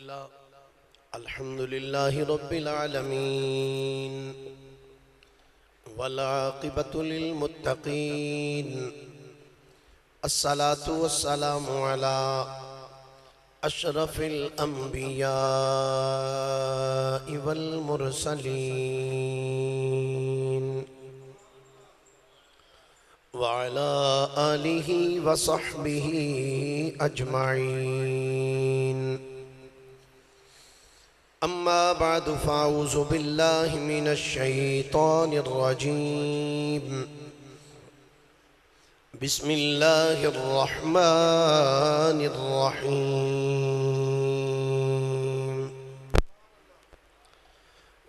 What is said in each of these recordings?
الحمد لله رب العالمين والعاقبة للمتقين الصلاة والسلام على أشرف الأنبياء والمرسلين وعلى آله وصحبه أجمعين. أما بعد فأعوذ بالله من الشيطان الرجيم. بسم الله الرحمن الرحيم.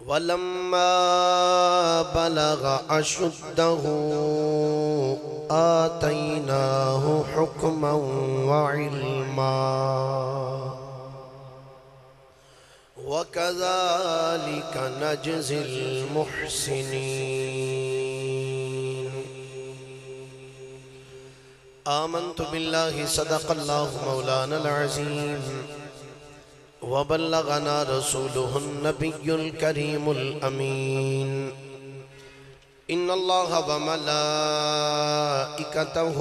ولما بلغ أشده آتيناه حكما وعلما وكذلك نجزي المحسنين. آمنت بالله صدق الله مولانا العظيم وبلغنا رسوله النبي الكريم الأمين. إن الله وملائكته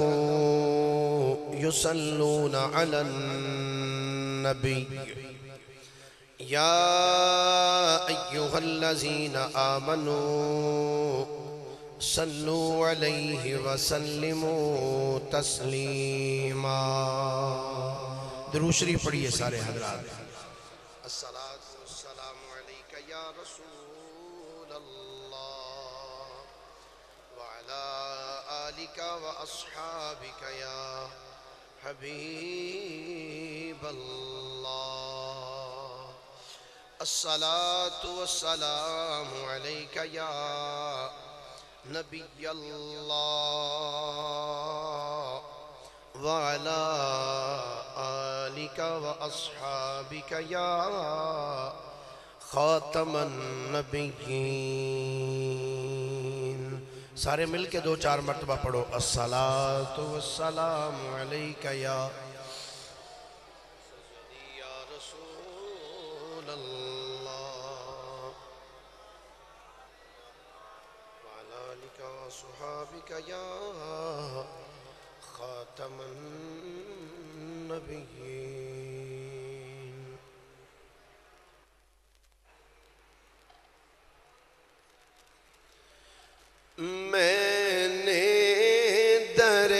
يصلون على النبي يا أيها الذين آمنوا صلوا عليه وسلموا تسلیما. درود شریف پڑھیے سارے حضرات. الصلاة والسلام عليك يا رسول الله وعلى آلك وأصحابك يا حبيب الله. الصلاة والسلام عليك يا نبي الله وعلى آلك وأصحابك يا خاتم النبيين. سارے مل کے دو چار مرتبہ پڑھو. الصلاة والسلام عليك يا رسول الله وعلى آلك وصحابك يا خاتم النبيين. میں نے در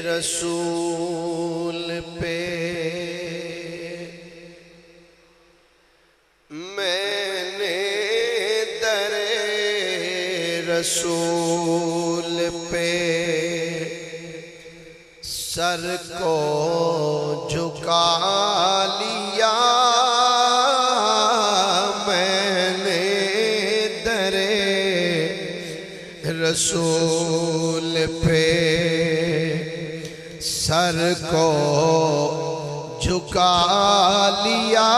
رسول پہ رسول پہ سر کو جھکا لیا. میں نے در رسول پہ سر کو جھکا لیا.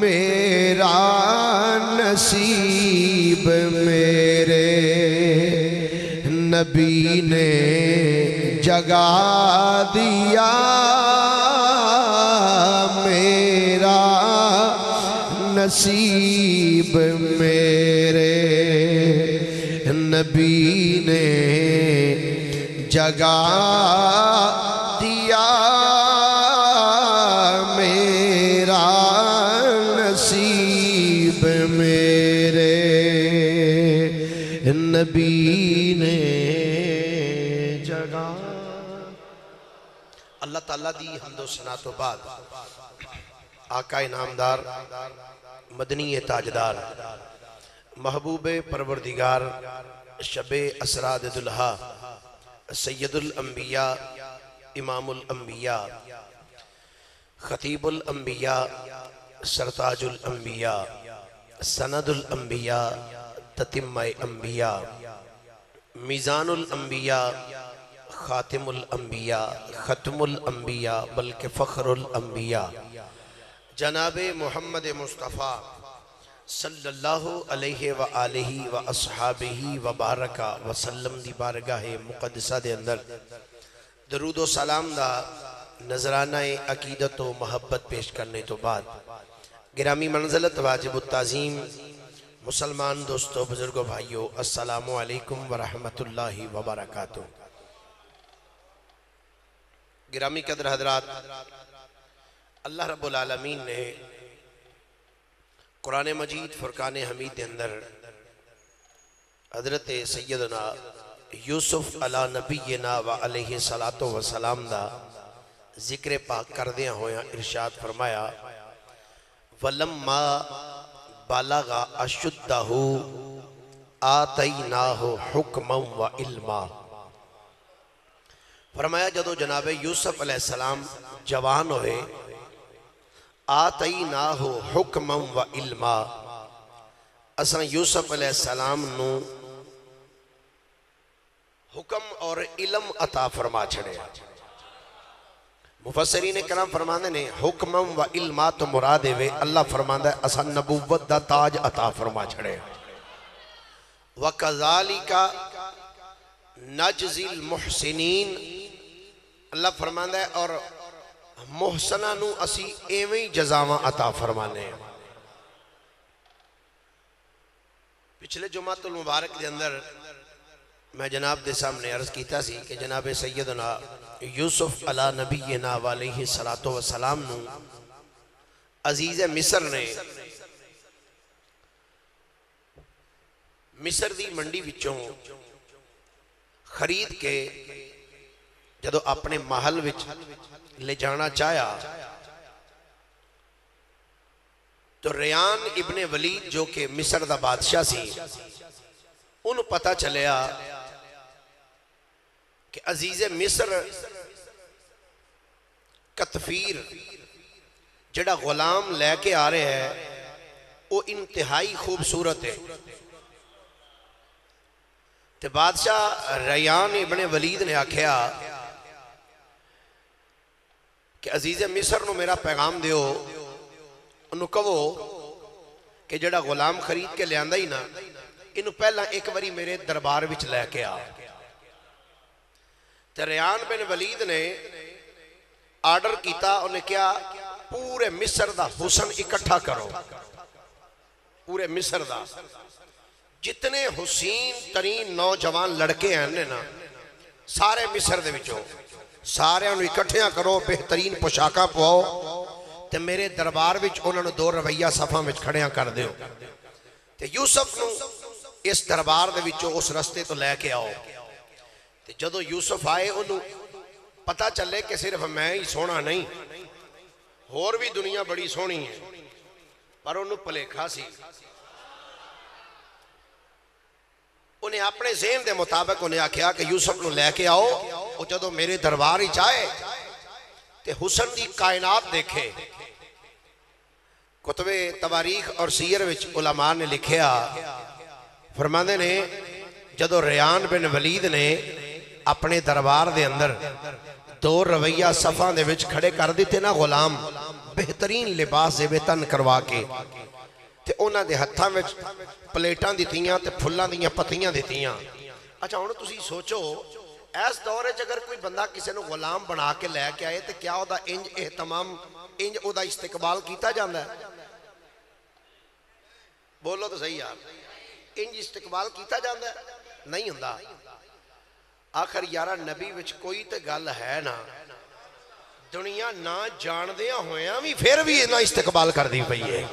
میرا نصیب میرے نبی نے جگا دیا. میرا نصیب میرے نبی نے جگا دیا. میرا نصیب میرے نبی نے جگا. اللہ تعالیٰ دی حمد و ثنا تو بعد آقا انعامدار مدنی تاجدار محبوب پروردگار شب اسرا دلہا سید الانبیاء امام الانبیاء خطیب الانبیاء سرتاج الانبیاء سند الانبیاء تتمہ انبیاء میزان الانبیاء خاتم الانبیاء ختم الانبیاء بلکہ فخر الانبیاء جناب محمد مصطفیٰ صلی اللہ علیہ وآلہ وآصحابہ وبارکہ وسلم دی بارگاہ مقدسہ دے اندر درود و سلام دا نذرانہ عقیدت و محبت پیش کرنے تو بعد گرامی منزلت واجب التعظیم مسلمان دوستو بزرگو بھائیو السلام علیکم ورحمت اللہ وبرکاتہ۔ گرامی قدر حضرات، اللہ رب العالمین نے قرآن مجید فرقان حمید کے اندر حضرت سیدنا یوسف علی نبینا و علیہ السلام دا ذکر پاک کردیاں ہویا ارشاد فرمایا وَلَمَّا بَلَغَ أَشُدَّهُ آتَيْنَاهُ حُکْمًا وَعِلْمًا۔ فرمایا جدو جناب یوسف علیہ السلام جوان ہوئے آتَيْنَاهُ حُکْمًا وَعِلْمًا، اساں یوسف علیہ السلام نو حکم اور علم عطا فرما چھڑے۔ مفسرین کرام فرماندے نے حکماں و علماں تو مراد ہے اللہ فرماندا ہے اساں نبوت دا تاج عطا فرما چھڑے۔ وَكَذَلِكَ نَجْزِي الْمُحْسِنِينَ، اللہ فرماندا ہے اور محسنہ نو اسی ایویں جزاواں عطا فرمانے ہیں۔ پچھلے جمعۃ المبارک دے اندر میں جناب دے سامنے عرض کیتا سی کہ جناب سیدنا یوسف علی نبینا و علیہ السلام نو عزیز مصر نے مصر دی منڈی وچوں خرید کے جدو اپنے محل وچ لے جانا چاہیا تو ریان ابن ولید جو کہ مصر دا بادشاہ سی انہوں پتہ چلیا کہ عزیز مصر کتفیر جڑا غلام لے کے آ رہے ہیں وہ انتہائی خوبصورت ہے۔ تو بادشاہ ریان ابن ولید نے آکھیا کہ عزیز مصر نو میرا پیغام دیو، انہوں کہو کہ جڑا غلام خرید کے لے آندہ ہی نا انہوں پہلا ایک باری میرے دربار وچ لے کے آ۔ تو ریان بن ولید نے آرڈر کیتا، انہیں کیا پورے مصر دا حسن اکٹھا کرو، پورے مصر دا جتنے حسین ترین نوجوان لڑکے ہیں نا سارے مصر دے وچوں سارے انہوں اکٹھیاں کرو، بہترین پوشاکاں پواؤ تے میرے دربار وچ انہوں نے 2 رویہ صفحہ وچ کھڑیاں کر دیو۔ تے یوسف نو اس دربار دے وچوں اس رستے تو لے کے آؤ۔ تے جدو یوسف آئے انہوں پتہ چلے کہ صرف میں ہی سونا نہیں، اور بھی دنیا بڑی سونی ہے، پر انہوں پلیکھا سی۔ انہیں اپنے ذہن دے مطابق انہیں آکھیا کہ یوسف نو لے کے آؤ، وہ جدو میرے دربار ہی چاہے تے حسن دی کائنات دیکھے۔ کتب تواریخ اور سیر وچ علماء نے لکھیا، فرماندے نے جدو ریان بن ولید نے اپنے دربار دے اندر 2 رویہ صفحہ دے وچ کھڑے کر دیتے نا غلام، بہترین لباس زیب تن کروا کے تے انہاں دے ہتھاں وچ پلیٹاں دیتیاں تے پھلاں دیاں پتیاں دیتیاں۔ اچھا انہوں تسی سوچو ایس دور ہے اگر کوئی بندہ کسی نے غلام بنا کے لے کے آئے تے کیا او دا انج اہتمام انج او دا استقبال کیتا جاندہ ہے؟ بولو تو صحیح یار، انج استقبال کیتا جاندہ ہے؟ نہیں ہوندہ۔ آخر یارہ نبی وچ کوئی تے گل ہے نا دنیا نہ جان دیا ہویا بھی پھر بھی اتنا استقبال کر دی پئی ہے۔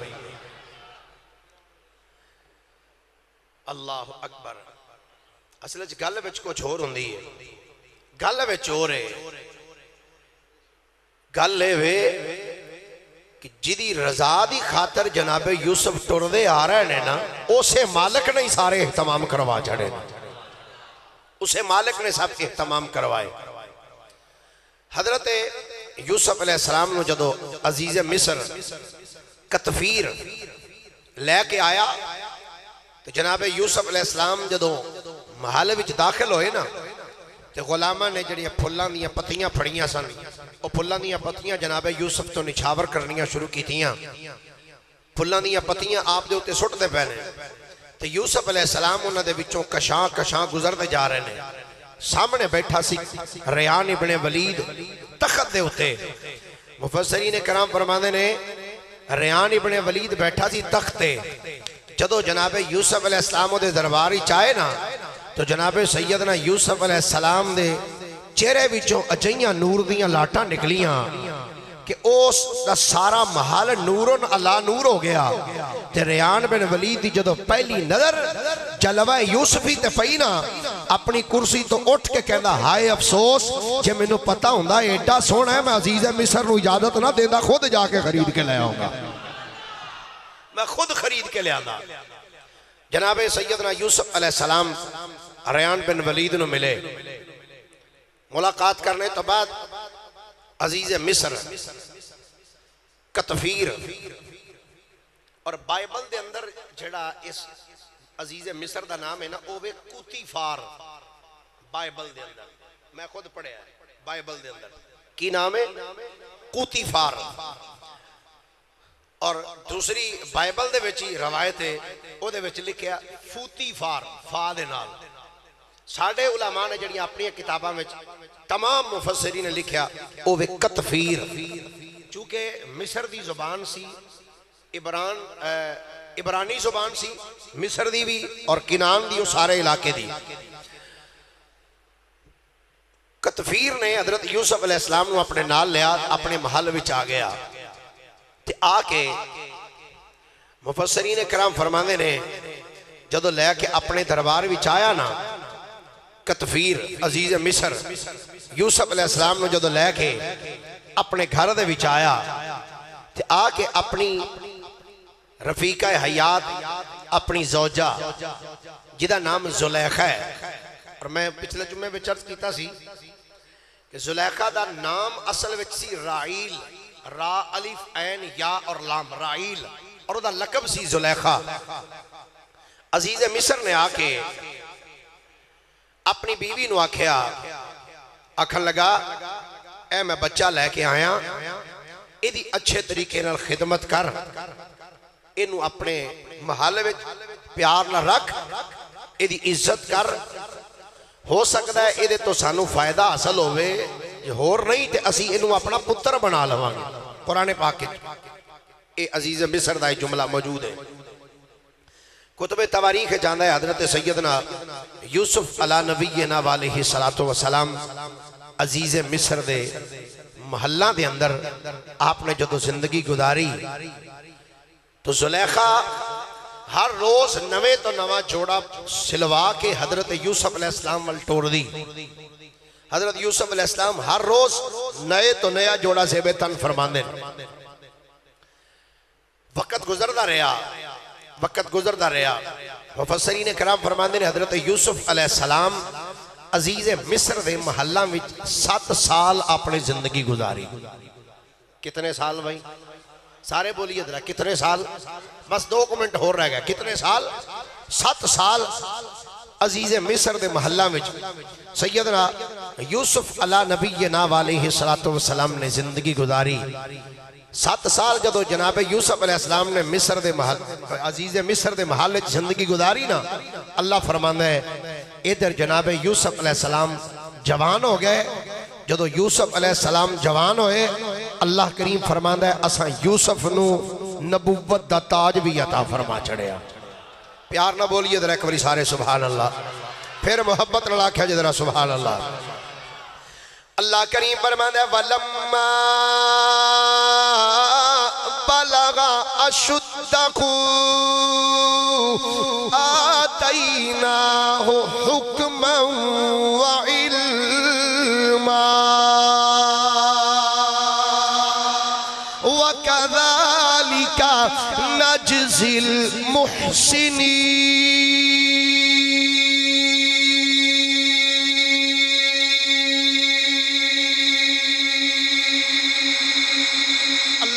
اللہ اکبر۔ اصل گل وچ کچھ اور ہوندی ہے، گل وچ اور ہے، گل ہے کہ جدی رضا دی خاطر جناب یوسف ٹردے آ رہے ہیں نا اسے مالک نے سارے اہتمام کروا چڑھے، اسے مالک نے سب اہتمام کروائے۔ حضرت یوسف علیہ السلام نے جدو عزیز مصر کتفیر لے کے آیا تو جناب یوسف علیہ السلام جدو محل وچ داخل ہوئے نا تو غلامہ نے جڑی پھلاں دیاں پتیاں پھڑیاں سن، وہ پھلاں دیاں پتیاں جناب یوسف تو نچھاور کرنیاں شروع کی تھیاں، پھلاں دیاں پتیاں آپ دے ہوتے سٹ دے پہنے تو یوسف علیہ السلام انہوں دے بچوں کشاں گزر دے جا رہے ہیں۔ سامنے بیٹھا سی ریان ابن ولید تخت دے ہوتے مفسرین کرام فرماندے نے ریان ابن ولید بیٹھا سی تخت تے جدو جناب یوسف علیہ السلام دے دربار ہی چاہے نا تو جناب سیدنا یوسف علیہ السلام دے چہرے وچوں اجئیاں نور دیاں لاٹاں نکلیاں کہ اس دا سارا محل نورن اللہ نور ہو گیا تے ریان بن ولید دی جدو پہلی نظر جلوہ یوسفی تے پئی نا اپنی کرسی تو اٹھ کے کہندا ہائے افسوس جے مینوں پتہ ہوندا ایڈا سونا ہے میں عزیز مصر نو اجازت نہ دیندا خود جا کے خرید کے لے آؤں گا میں خود خرید کے لے آندا جناب سیدنا یوسف علیہ السلام ریان بن ولید نو ملے ملاقات کرنے تو بعد عزیز مصر کتفیر اور بائبل دے اندر جڑا اس عزیز مصر دا نام ہے نا اوے کوتیفار بائبل دے اندر میں خود پڑھے ہیں بائبل دے اندر کی نام ہے کوتیفار اور دوسری بائبل دے وچی روایت ہے او دے وچ لکھیا فوتیفار فا دے نال ساڑھے علماء نے جڑی اپنی کتاباں میں تمام مفسرین نے لکھیا اوہ کتفیر چونکہ مصر دی زبان سی عبرانی زبان سی مصر دی بھی اور کنان دی سارے علاقے دی کتفیر نے حضرت یوسف علیہ السلام نو اپنے نال لیا اپنے محل وچ آ گیا تے آ کے مفسرین کرام فرماندے نے جدو لے کے اپنے دربار وچ آیا نا کتفیر عزیز مصر یوسف علیہ السلام نے جدو لے کے اپنے گھر دے وچ آیا تے آ کے اپنی رفیقہ حیات اپنی زوجہ جدہ نام زلیخہ ہے اور میں پچھلے جمعے میں چرچ کیتا سی کہ زلیخہ دا نام اصل وچ سی رائیل را الف عین یا اور لام رائیل اور دا لقب سی زلیخہ عزیز مصر نے آ کے اپنی بیوی نو آکھیا آکھن لگا اے میں بچہ لے کے آیا ایدی اچھے طریقے نال خدمت کر اینو اپنے محل وچ پیار نہ رکھ ایدی عزت کر ہو سکتا ہے ایدے تو سانو فائدہ حاصل ہوئے یہ ہور نہیں تے اسی اینو اپنا پتر بنا لوانگے قرآن پاک اے عزیز مصر دا جملہ موجود ہے کتب تواریخ جاندہ ہے حضرت سیدنا یوسف علیہ نبینا علیہ السلام عزیز مصر دے محلہ دے اندر آپ نے جدو زندگی گزاری تو زلیخہ ہر روز نوے تو نواں جوڑا سلوا کے حضرت یوسف علیہ السلام وال ٹور دی حضرت یوسف علیہ السلام ہر روز نئے تو نیا جوڑا زیب تن فرماندے وقت گزردہ رہا مفسرین کرام فرماندے نے حضرت یوسف علیہ السلام عزیز مصر دے محلہ میں 7 سال اپنے زندگی گزاری کتنے سال بھائی سارے بولیے درہ کتنے سال بس 2 منٹ ہو رہ گیا کتنے سال 7 سال عزیز مصر دے محلہ میں سیدنا یوسف علیہ نبینا علیہ السلام نے زندگی گزاری 7 سال جدو جناب یوسف علیہ السلام نے مصر دے محل عزیز مصر دے محل زندگی گزاری نا اللہ فرماندہ ہے ادھر جناب یوسف علیہ السلام جوان ہو گئے جدو یوسف علیہ السلام جوان ہوئے اللہ کریم فرماندہ ہے اساں یوسف نو نبوت دا تاج بھی عطا فرما چڑھیا پیار نہ بولیے ذرا ایک باری سارے سبحان اللہ پھر محبت نہ لاکھیا جی ذرا سبحان اللہ اللہ کریم فرماندہ ہے وَلَمَّا بَلَغَ أَشُدَّهُ آتَيْنَاهُ حُكْمًا وَعِلْمًا وَكَذَلِكَ نَجْزِي الْمُحْسِنِينَ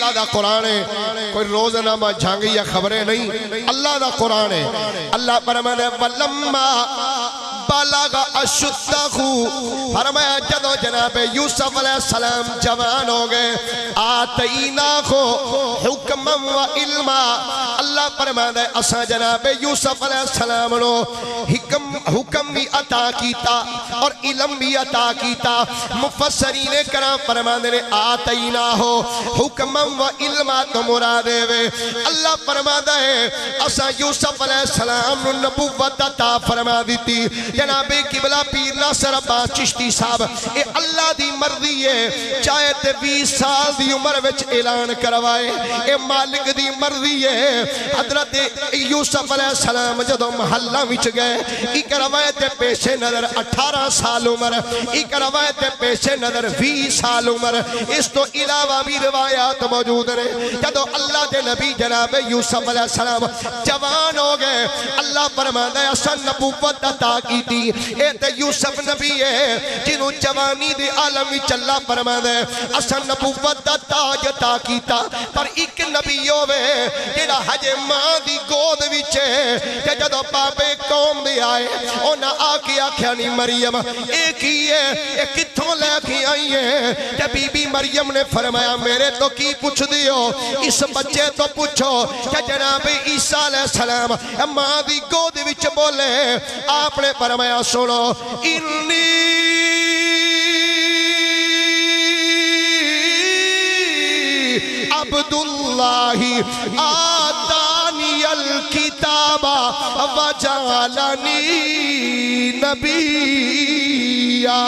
اللہ دا قرآن ہے کوئی روزنامہ جھانگی یا خبریں نہیں اللہ دا قرآن ہے اللہ فرماتا ہے وَلَمَّا بلغ اشدہ فرمایا جدو جناب یوسف علیہ السلام جوان ہو گئے آتیناہ حکما و علما اللہ فرماتا ہے اسا جناب یوسف علیہ السلام نو حکم بھی عطا کیتا اور علم بھی عطا کیتا مفسرین کرام فرماتے ہیں آتیناہ حکما و علما تو مرادے وے اللہ فرماتا ہے اسا یوسف علیہ السلام نو نبوت عطا فرما دیتی جناب قبلہ پیر ناصر عباس چشتی صاحب اے اللہ دی مرضی ہے چاہے تے 20 سال دی عمر وچ اعلان کروائے اے مالک دی مرضی ہے حضرت یوسف علیہ السلام جدو محلہ وچ گئے ایک روایت پیش نظر 18 سال عمر ایک روایت پیش نظر 20 سال عمر اس تو علاوہ بھی روایات موجود ہیں جدو اللہ دے نبی جناب یوسف علیہ السلام جوان ہو گئے اللہ فرماتا ہے اسا نبوت عطا کی تھی اے تے یوسف نبی ہے جنہوں جوانی دے عالم وچ اللہ فرماتا ہے اسا نبوت دا تاج عطا کیتا پر ایک نبی ہوئے جڑا ہجے ماں دی گود وچ ہے کہ جدو پاپے قوم دے آئے انہاں آ کے آکھیا نہیں مریم ایک ہی ہے اے کتھوں لے کے آئی ہے کہ بی بی مریم نے فرمایا میرے تو کی پوچھ دیو اس بچے تو پوچھو کہ جناب عیسیٰ علیہ السلام ماں دی گود وچ بولے آپ نے فرمایا سنو انی عبداللہ آتانی الکتاب وجعلنی نبیا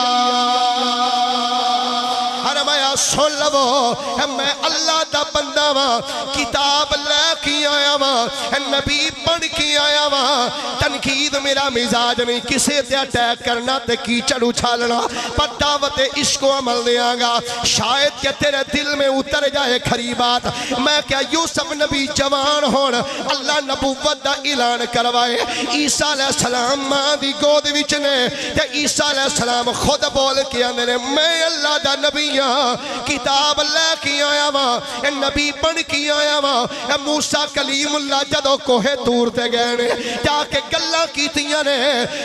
فرمایا سن لو میں اللہ دا بندہ ہاں کتاب لے کے آیا ہاں نبی پڑھ کے آیا ہاں تنقید میرا مزاج نہیں کسے تے اٹیک کرنا تے کیچڑ اچھالنا پر دعوت عشق و عمل دیا گا شاید کہ تیرے دل میں اتر جائے کھری بات میں کیا یوسف نبی جوان ہون اللہ نبوت دا اعلان کروائے عیسیٰ علیہ السلام ماں دی گود وچ نے تے عیسیٰ علیہ السلام خود بول کے آنے میں اللہ دا نبی کتاب لے کے آیا وہاں نبی بن کے آیا وہاں موسیٰ کلیم اللہ جدو کوہ تور تے گئے نے جا کے گلہ کیتیاں نے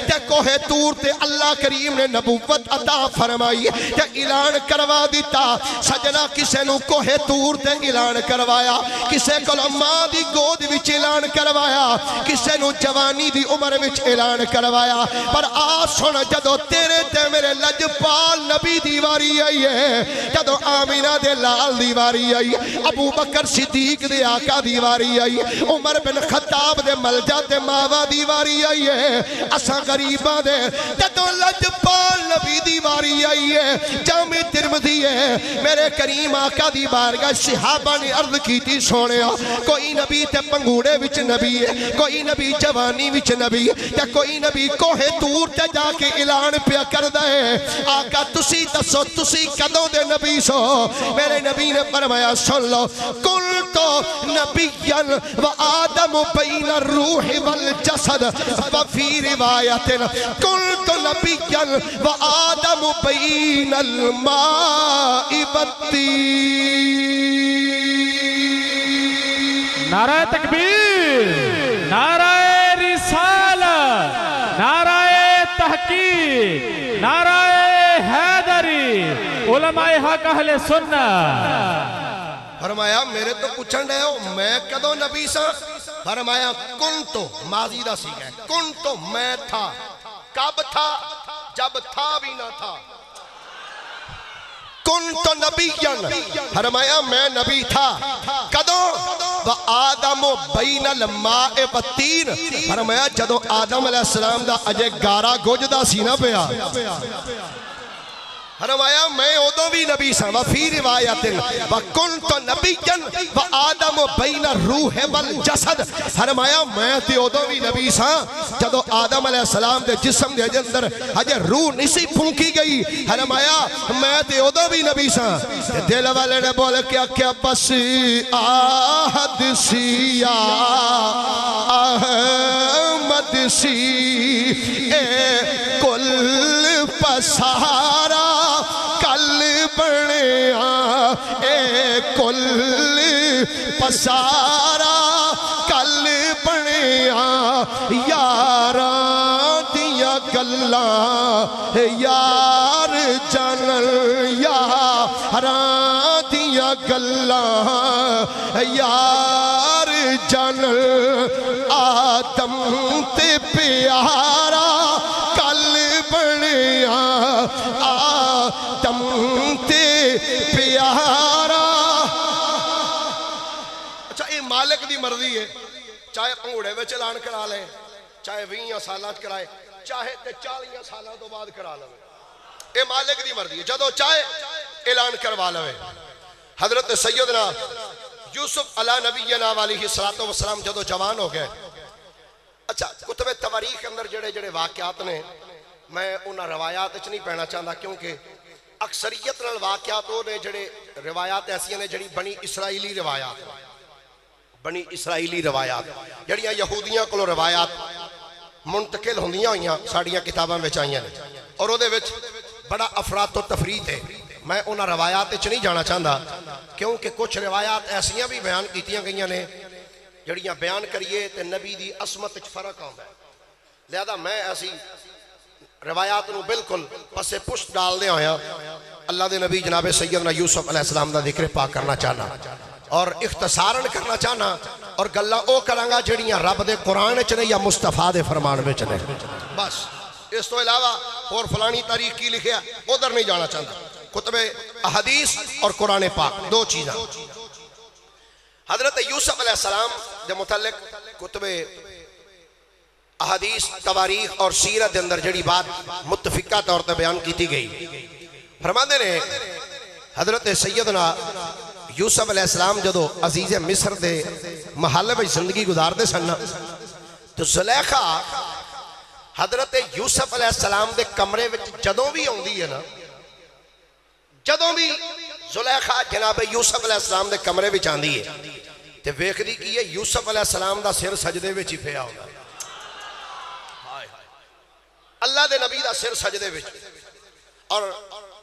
تے کوہ تور تے اللہ کریم نے نبوت عطا فرمائی تے اعلان کروا دیتا سجنا کسے نو کوہ تور تے اعلان کروایا کسے کو ماں دی گود وچ اعلان کروایا کسے نو جوانی دی عمر وچ اعلان کروایا پر آج سن جدو تیرے تے میرے لجپال نبی دیواری آئی ہے جدو آمینہ دے لال دیواری آئی ابو بکر صدیق دے آقا دیواری آئی عمر بن خطاب دے ملجا دے ماوا دیواری آئی ہے اساں غریباں دے جدو لجپال نبی دیواری آئی ہے جامع ترمذی ہے میرے کریم آقا دی بارگاہ صحابہ نے عرض کی تھی سونے کوئی نبی تے پنگوڑے وچ نبی ہے کوئی نبی جوانی وچ نبی یا کوئی نبی کوہ تور تے جا کے اعلان پیا کر دے آقا تسی دسو تسی کدوں دے نبی سو میرے نبی نے فرمایا سن لو کل تو نبیاً و آدم بین الروح والجسد وفی روایت کل تو نبیاً و آدم بین الماء والطین نعرہ تکبیر نعرہ رسالت نعرہ تحقیق نعرہ حیدری علماء حق اہل سنت فرمایا میرے تو پوچھن رہے ہو میں کدو نبی سا فرمایا کن تو ماضی دا سی گئے کن تو میں تھا کب تھا جب تھا بھی نہ تھا کن تو نبیًا فرمایا میں نبی تھا کدو وآدم بین الماء والطین فرمایا جدو آدم علیہ السلام دا اجے گارا گوجدہ سینہ پیا فرمایا میں ادو بھی نبی سا وفی روایت وکنت نبیًا وآدم بین الروح والجسد فرمایا میں تے ادو بھی نبی سا جدو آدم علیہ السلام دے جسم دے اندر ہجے روح نسی پھونکی گئی فرمایا میں تے ادو بھی نبی سا دل والے نے بولے کیا بس آہد سیا احمد سی اے کل پسارا کل بڑیا اے کل پسارا کل بڑیا یاراں دیاں گلاں یار جانن یاراں دیاں گلاں یار جانن آدم تے پیارا کل بنیا آدم تے پیارا اچھا یہ مالک دی مرضی ہے چاہے پنگوڑے میں چلان کرا لے چاہے 20 سالہ کرائے چاہے 40 سالہ تو بعد کرا لے اے مالک دی مرضی ہے جدو چاہے اعلان کروا لے حضرت سیدنا یوسف علیہ نبینا علیہ السلام جدو جوان ہو گئے اچھا کتب تواریخ اندر جڑے جڑے واقعات نے میں انہاں روایات اچھ نہیں پہنا چاہتا کیونکہ اکثریت نال واقعات نے جڑے روایات ایسی ہیں جڑی بنی اسرائیلی روایات جڑیاں یہودیاں کو روایات منتقل ہوندیاں ہوئیاں ساڑیاں کتاباں میں چاہیاں اور وہ دے وچ بڑا افراد و تفرید ہے میں انہاں روایات اچھ نہیں جانا چاہتا کیونکہ کچھ روایات ایسیاں بھی بیان کیتیاں گئیاں نے جڑیاں بیان کریے تے نبی دی عصمت اچھ فرق آؤں ہے لہذا میں ایسی روایات نو بالکل پسے پشت ڈال دے آیا اللہ دے نبی جناب سیدنا یوسف علیہ السلام دا ذکر پاک کرنا چاہنا اور اختصارن کرنا چاہنا اور گلہ او کرانگا جڑیاں رب دے قرآن چنے یا مصطفیٰ دے فرمان میں چنے بس اس تو علاوہ اور فلانی تاریخ کی لکھیا ادھر نہیں جانا چاہتا کتب احادیث اور قرآن پاک دو چیزاں حضرت یوسف علیہ السلام دے متعلق کتب احادیث تواریخ اور سیرت دے اندر جڑی بات متفقہ طور تے بیان کیتی گئی فرماندے نے حضرت سیدنا یوسف علیہ السلام جدو عزیز مصر دے محلے میں زندگی گزار دے سننا تو زلیخا حضرت یوسف علیہ السلام دے کمرے وچ جدوں بھی ہوندی ہے نا جدوں بھی زلیخا جناب یوسف علیہ السلام دے کمرے وچ آندی ہے تے ویکھ دی کی ہے یوسف علیہ السلام دا سر سجدے وچ ہی پیا ہوگا اللہ دے نبی دا سر سجدے وچ اور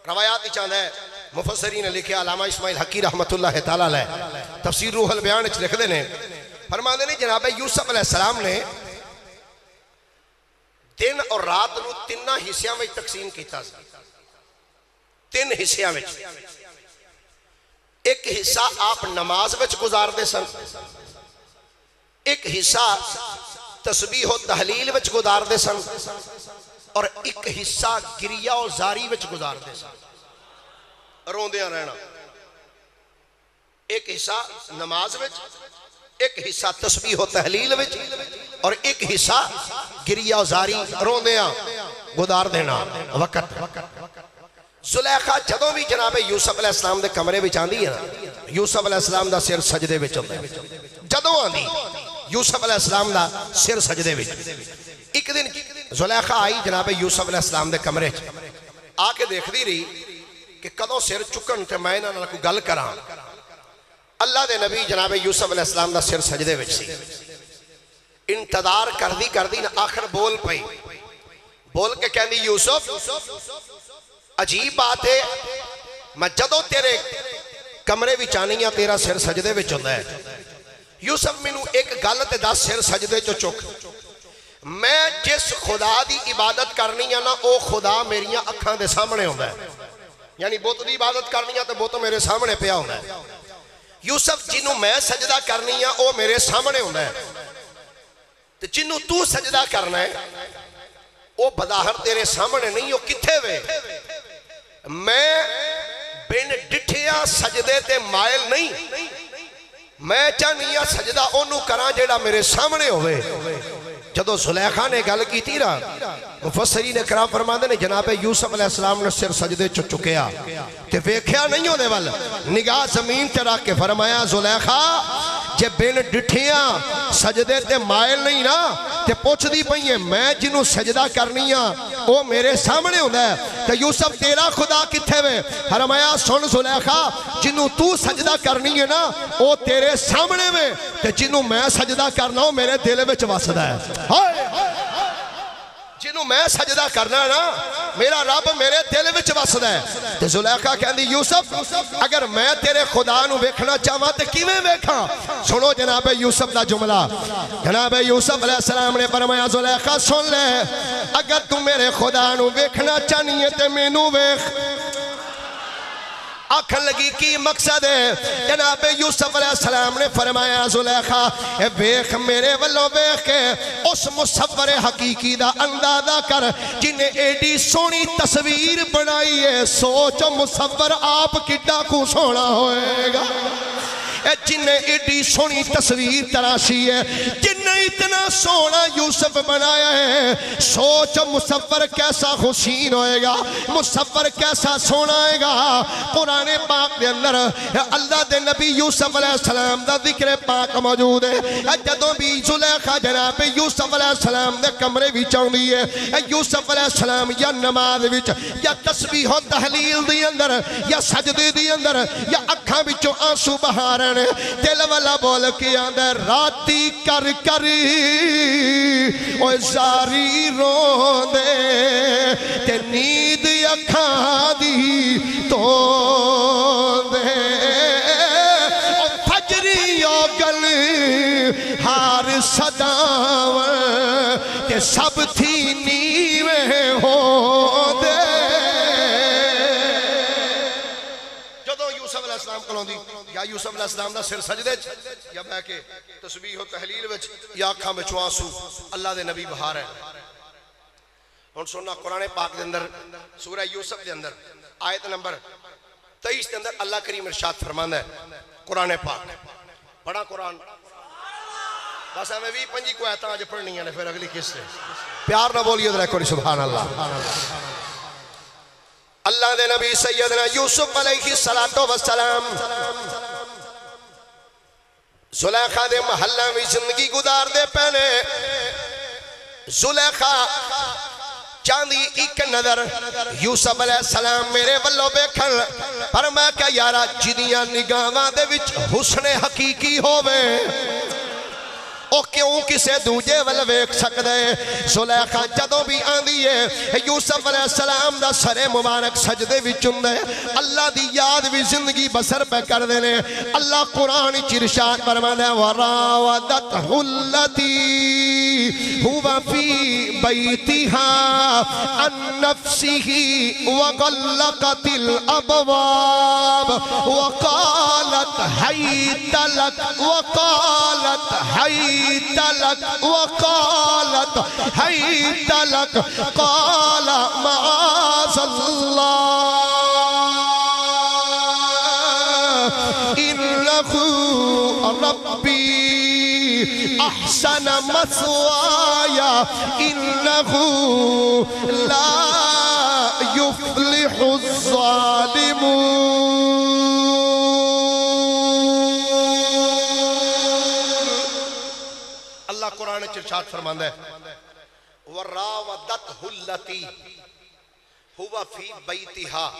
روایات ہی چاند ہے مفسرین نے لکھے علامہ اسماعیل حقی رحمت اللہ تعالیٰ علیہ تفسیر روح البیان اچھ لکھ دینے فرماندے نے جناب یوسف علیہ السلام نے دن اور رات نو تینہ حصیاں میں تقسیم کیتا سا 3 حصیاں میں ایک حصہ آپ نماز میں گزار دے سن ایک حصہ تسبیح و تحلیل میں گزار دے سن اور ایک حصہ گریہ و زاری میں گزار دے سن روندیاں رہنا ایک حصہ نماز میں ایک حصہ تسبیح و تحلیل میں اور ایک حصہ گریہ و زاری روندیاں گزار دینا وقت زلیخا جدوں بھی جناب یوسف علیہ السلام دے کمرے بھی چاندی ہے نا یوسف علیہ السلام دا سر سجدے بھی چلتا ہے جدوں آندی یوسف علیہ السلام دا سر سجدے بھی ایک دن زلیخا آئی جناب یوسف علیہ السلام دے کمرے آ کے دیکھ دی رہی کہ کدوں سر چکن تے میں نہ کو گل کران اللہ دے نبی جناب یوسف علیہ السلام دا سر سجدے وچ سی انتظار کر دی نہ آخر بول پئی بول کے کہندی یوسف عجیب بات ہے میں جدوں تیرے کمرے وچ آنی ہاں تیرا سر سجدے وچ ہوندا ہے یوسف مینوں ایک گل تے دس سر سجدے چو چک میں جس خدا دی عبادت کرنی ہے نا او خدا میریاں اکھاں دے سامنے ہوندا ہے یعنی بت دی عبادت کرنی ہے تو بت میرے سامنے پیا ہوندا ہے یوسف جنوں میں سجدہ کرنی ہے او میرے سامنے ہوندا ہے تے جنوں تو سجدہ کرنا ہے او بظاہر تیرے سامنے نہیں او کتھے وے میں بن ڈٹھیاں سجدے تے مائل نہیں میں چاہنی سجدہ انہوں کراں جیڑا میرے سامنے ہوئے جدو زلیخا نے گل کی تھی رہا مفسرین اکرام فرماندے نے جناب یوسف علیہ السلام نے سر سجدے چکیا تے ویکھیا نہیں ہونے والا نگاہ زمین تے رکھ کے فرمایا زلیخا جے بین ڈٹھیاں سجدے تے مائل نہیں نا تے پوچھ دی پئیے میں جنوں سجدہ کرنی ہاں او میرے سامنے ہوندا ہے تے یوسف تیرا خدا کتھے وے فرمایا سن زلیخا جنوں تو سجدہ کرنی ہے نا او تیرے سامنے وے تے جنوں میں سجدہ کرنا ہوں میرے دل وچ وسدا ہے جنوں میں سجدہ کرنا ہے نا میرا رب میرے دل وچ وسدا ہے تے زلیخا کہندی یوسف اگر میں تیرے خدا نو ویکھنا چاہواں تے کیویں ویکھاں سنو جناب یوسف دا جملہ جناب یوسف علیہ السلام نے فرمایا زلیخا سن لے اگر تو میرے خدا نو ویکھنا چاہنی ہے تے مینوں ویکھ آکھن لگی کی مقصد ہے جناب یوسف علیہ السلام نے فرمایا زلیخا ویکھ میرے والوں ویکھ کے اس مصور حقیقی دا اندازہ کر جنہیں ایڈی سونی تصویر بنائی ہے سوچ مصور آپ کڈا کو سونا ہوئے گا جنہیں ایڈی سونی تصویر تراشی ہے جنہیں اتنا سونا یوسف بنایا ہے سوچ مصور کیسا حسین ہوئے گا مصور کیسا سونا ہے گا قرآن پاک دے اندر اللہ دے نبی یوسف علیہ السلام دا ذکر پاک موجود ہے جدوں بھی زلیخا جناب یوسف علیہ السلام دے کمرے بھی چاہنی ہے یوسف علیہ السلام یا نماز وچ یا تسبیح و تحلیل دی اندر یا سجدے دی اندر یا اکھاں وچوں آنسو بہا رہے دل والا بول کے آندہ راتی کر اوہ زاری رو دے تے نیند اکھاں دی تو دے اوہ فجری اوگل ہار صداور تے سب تھی نیویں ہو دے السلام کلون دی یا یوسف علیہ السلام دا سر سجدے یا بہ کے تسبیح و تحلیل وچ یا آنکھاں وچ آنسو اللہ دے نبی بہار ہے ہن سننا قرآن پاک دے اندر سورہ یوسف دے اندر آیت نمبر 23 دے اندر اللہ کریم ارشاد فرماندا ہے قرآن پاک پڑھا قرآن بس ہمیں بھی پنجی کو آیتاں آج پڑھنی ہیں پھر اگلی کس سے پیار نہ بولیے ذرا کوئی سبحان اللہ اللہ دے نبی سیدنا یوسف علیہ السلام زلیخا دے محلہ میں زندگی گزار دے پہنے زلیخا چاندی ایک نظر یوسف علیہ السلام میرے والوں بیکھن پر میں کہا یارا جدیاں نگاہاں دے وچ حسن حقیقی ہووے او کیوں کسے دوجے ول ویکھ سکدے زلیخا جدوں بھی آندی ہے یوسف علیہ السلام دا سر مبارک سجدے وچ ہوندا ہے اللہ دی یاد بھی زندگی بسر پہ کر دینے اللہ قرآن وچ ارشاد فرماندا ہے وراودته التي هو في بيتها عن نفسه وغلقت الابواب وقالت هيت لك قال معاذ الله إنه ربي أحسن مثواي إنه لا يفلح الظالمون قرآن ارشاد فرماندا ہے وراودته التي هو في بيتها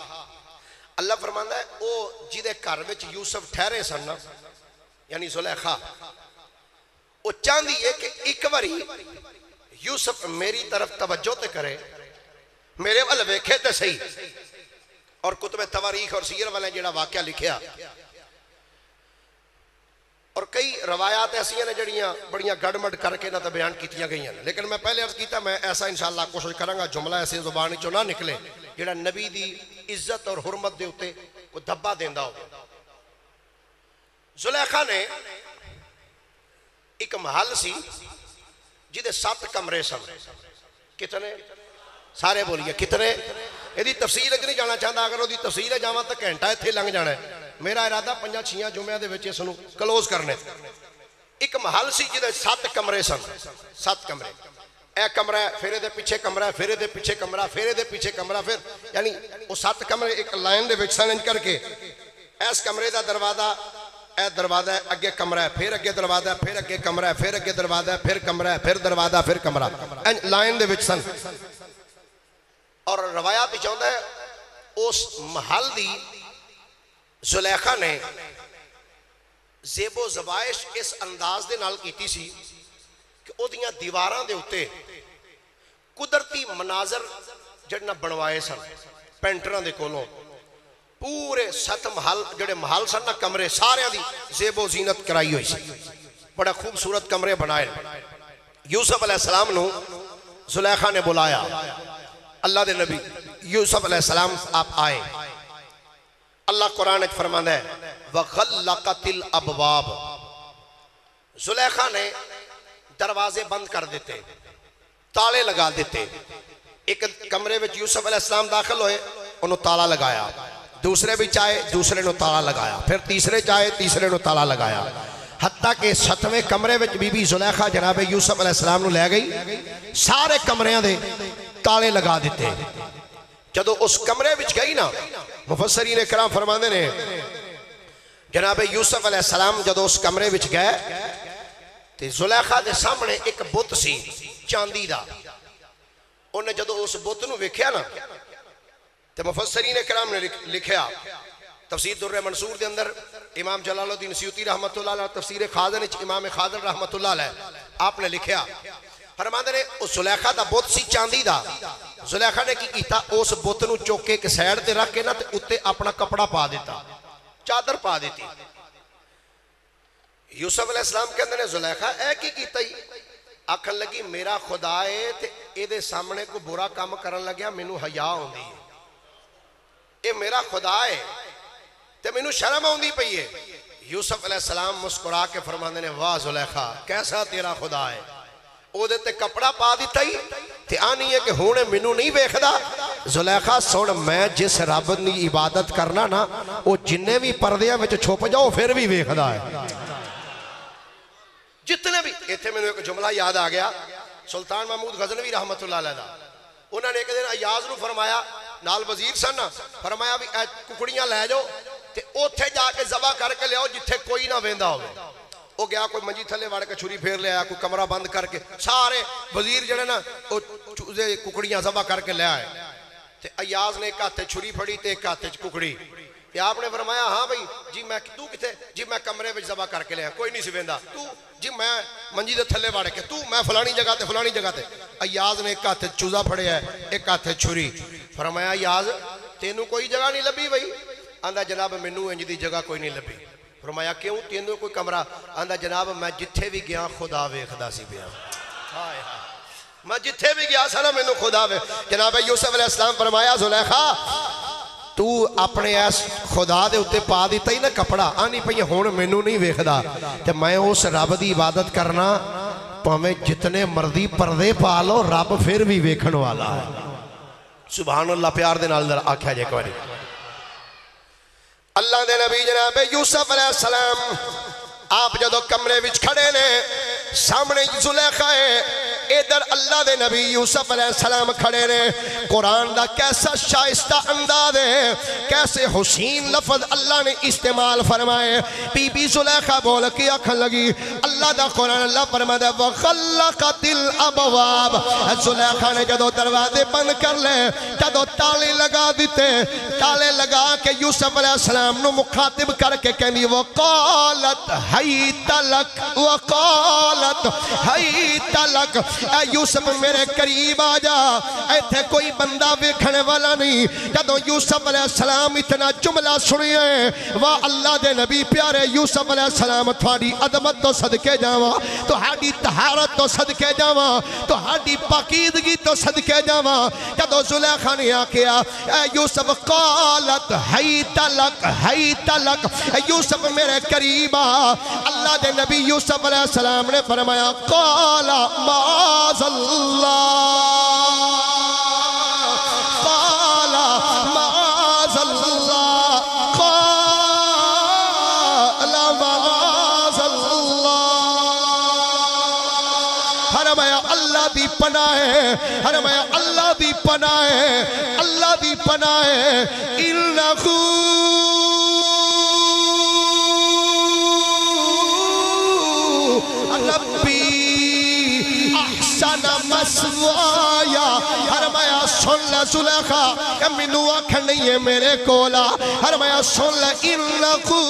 اللہ فرماندا ہے او جدے گھر وچ یوسف ٹھہرے سن یعنی زلیخا او چاندی ہے کہ ایک باری یوسف میری طرف توجہ تے کرے میرے ول ویکھے تے صحیح اور کتب تواریخ اور سیر والے جڑا واقعہ لکھیا اور کئی روایات ایسی ہیں جڑیاں بڑیاں گڑمڑ کر کے نہ بیان کیتیاں گئی ہیں لیکن میں پہلے عرض کیتا میں ایسا انشاءاللہ کوشش کروں گا جملہ ایسے زبانی چو نہ نکلے جڑا نبی دی عزت اور حرمت دے ہوتے کو دھبا دیندہ ہو زلیخا نے ایک محل سی جدے 7 کمرے سن کتنے سارے بولیے کتنے یہ تفصیل اچھ نہیں جانا چاہتا اگر وہ تفصیل ہے جاواں تو گھنٹہ اتھے لنگ جانا ہے میرا ارادہ 5-6 جمعہ دے وچ اس نو کلوز کرنے ایک محل سی جدے 7 کمرے سن 7 کمرے اے کمرہ ہے پھر دے پیچھے کمرہ ہے پھر دے پیچھے کمرہ پھر دے پیچھے کمرہ پھر یعنی وہ 7 کمرے ایک لائن دے وچ سن کر کے اس کمرے دا دروازہ اے دروازہ ہے اگے کمرہ ہے پھر اگے دروازہ ہے پھر اگے کمرہ ہے پھر اگے دروازہ ہے پھر کمرہ ہے پھر دروازہ پھر کمرہ لائن دے وچ سن اور روایات چاہتا ہے اس محل دی زلیخا نے زیب و زبائش اس انداز دے نال کیتی سی کہ او دیاں دیواراں دے ہوتے قدرتی مناظر جڑنا بنوائے سن پینٹراں دے کولوں پورے 7 محل جڑے محل سن نا کمرے سارے دی زیب و زینت کرائی ہوئی سی بڑا خوبصورت کمرے بنائے یوسف علیہ السلام نو زلیخا نے بلایا اللہ دے نبی یوسف علیہ السلام آپ آئے اللہ قرآن اچھ فرماندہ ہے وَغَلَّقَتِ الْأَبْوَابِ زلیخا نے دروازے بند کر دیتے تالے لگا دیتے ایک کمرے وچ یوسف علیہ السلام داخل ہوئے انہوں تالا لگایا دوسرے بھی چاہے دوسرے نو تالا لگایا پھر تیسرے چاہے تیسرے نو تالا لگایا حتیٰ کہ 7ویں کمرے وچ بی بی زلیخا جناب یوسف علیہ السلام نو لے گئی سارے کمریاں دے تالے لگا دیتے جدو اس کمرے وچ گئی نا مفسرین اکرام فرماندے نے جناب یوسف علیہ السلام جدو اس کمرے وچ گئے تے زلیخا دے سامنے ایک بت سی چاندی دا انہیں جدو اس بت نو ویکھیا نا تے مفسرین اکرام نے لکھیا تفسیر در منصور دے اندر امام جلال الدین سیوطی رحمت اللہ علیہ تفسیر خازن امام خازن رحمت اللہ علیہ آپ نے لکھیا فرماندے نے اس زلیخا دا بت سی چاندی دا زلیخا نے کی کیتا اس بت نو چوکے ایک سائیڈ تے رکھ کے نا تے اتے اپنا کپڑا پا دیتا چادر پا دیتی یوسف علیہ السلام کے اندر نے زلیخا اے کی کیتا ہی آکھن لگی میرا خدا ہے تے اے دے سامنے کو برا کام کرن لگیا مینوں حیا ہوندی ہے اے میرا خدا ہے تے مینوں شرم ہوندی پئی ہے یوسف علیہ السلام مسکرا کے فرماندے نے واہ زلیخا کیسا تیرا خدا ہے او دے تے کپڑا پا دیتا ہی تے آنی ہے کہ ہونے مینوں نہیں ویکھدا زلیخا سن میں جس رب دی عبادت کرنا نا او جننے بھی پردیاں وچ چھپ جاؤ پھر بھی ویکھدا ہے جتنے بھی ایتھے میں نے ایک جملہ یاد آ گیا سلطان محمود غزنوی رحمت اللہ علیہ انہوں نے ایک دن ایاز نو فرمایا نال وزیر سن فرمایا بھی ککڑیاں لے جاؤ تے اوتھے جا کے ذبح کر کے لے آؤ جتھے کوئی نہ ویندا ہوئے وہ گیا کوئی منجی تھلے وڑ کے چھری پھیر لے آیا کوئی کمرہ بند کر کے سارے وزیر جڑے نا ککڑیاں ذبح کر کے لے آئے تے ایاز نے ایک ہاتھ چھری پھڑی تے ایک ہاتھ ککڑی تے آپ نے فرمایا ہاں بھائی جی میں تو کتے جی میں کمرے وچ ذبح کر کے لے آیا کوئی نہیں سی ویندا تو جی میں منجی دے تھلے وڑ کے تو میں فلانی جگہ تے ایاز نے ایک ہاتھ چوزا پھڑیا ہے ایک ہاتھ چھری فرمایا ایاز تینوں کوئی جگہ نہیں لبھی بھائی آندا جناب مینوں انج دی جگہ کوئی نہیں لبھی فرمایا کیوں تینوں کوئی کمرہ آندا جناب میں جتھے بھی گیا خدا ویکھدا سی پیا ہائے ہائے میں جتھے بھی گیا سا نا مینوں خدا جناب یوسف علیہ السلام فرمایا زلیخا تو اپنے ایس خدا دے اتے پا دیتا ہی نا کپڑا آنی پئی ہون مینوں نہیں ویکھدا تے میں اس رب دی عبادت کرنا پاویں جتنے مرضی پردے پا لو رب پھر بھی ویکھن والا ہے سبحان اللہ پیار دے نال آکھیا جے کوئی اللہ دے نبی جناب یوسف علیہ السلام آپ جدو کمرے وچ کھڑے نے سامنے زلیخا ہے ادھر اللہ دے نبی یوسف علیہ السلام کھڑے نے قرآن دا کیسا شائستہ انداز ہے کیسے حسین لفظ اللہ نے استعمال فرمائے بی بی زلیخا بول کے آکھن لگی اللہ دا قرآن اللہ فرمائے وَغَلَّقَتِ الْأَبْوَابِ زلیخا نے جدو دروازے بند کر لے جدو تالے لگا دیتے تالے لگا کے یوسف علیہ السلام نو مخاطب کر کے کہنی وَقَالَتْ حَيْتَ لَكْ وَقَالَتْ حَيْتَ لَكْ اے یوسف میرے قریب آ جا ایتھے کوئی بندہ ویکھنے والا نہیں جدو یوسف علیہ السلام اتنا جملہ سنیے واہ اللہ دے نبی پیارے یوسف علیہ السلام تھوڑی عظمت تو صدقے جاواں تو ہاڑی طہارت تو صدقے جاواں تو ہاڑی پاکیدگی تو صدقے جاواں جدو زلیخا نے آکھیا اے یوسف قالت حیت لک اے یوسف میرے قریب آ اللہ دے نبی یوسف علیہ السلام نے فرمایا قال معاذ اللہ قال معاذ اللہ قال معاذ اللہ فرمایا اللہ دی پناہ ہے فرمایا اللہ دی پناہ ہے اللہ دی پناہ ہے انہو مسوایا فرمایا سن لے زلیخا کہ منو آنکھ نہیں ہے میرے کولا فرمایا سن لے انکو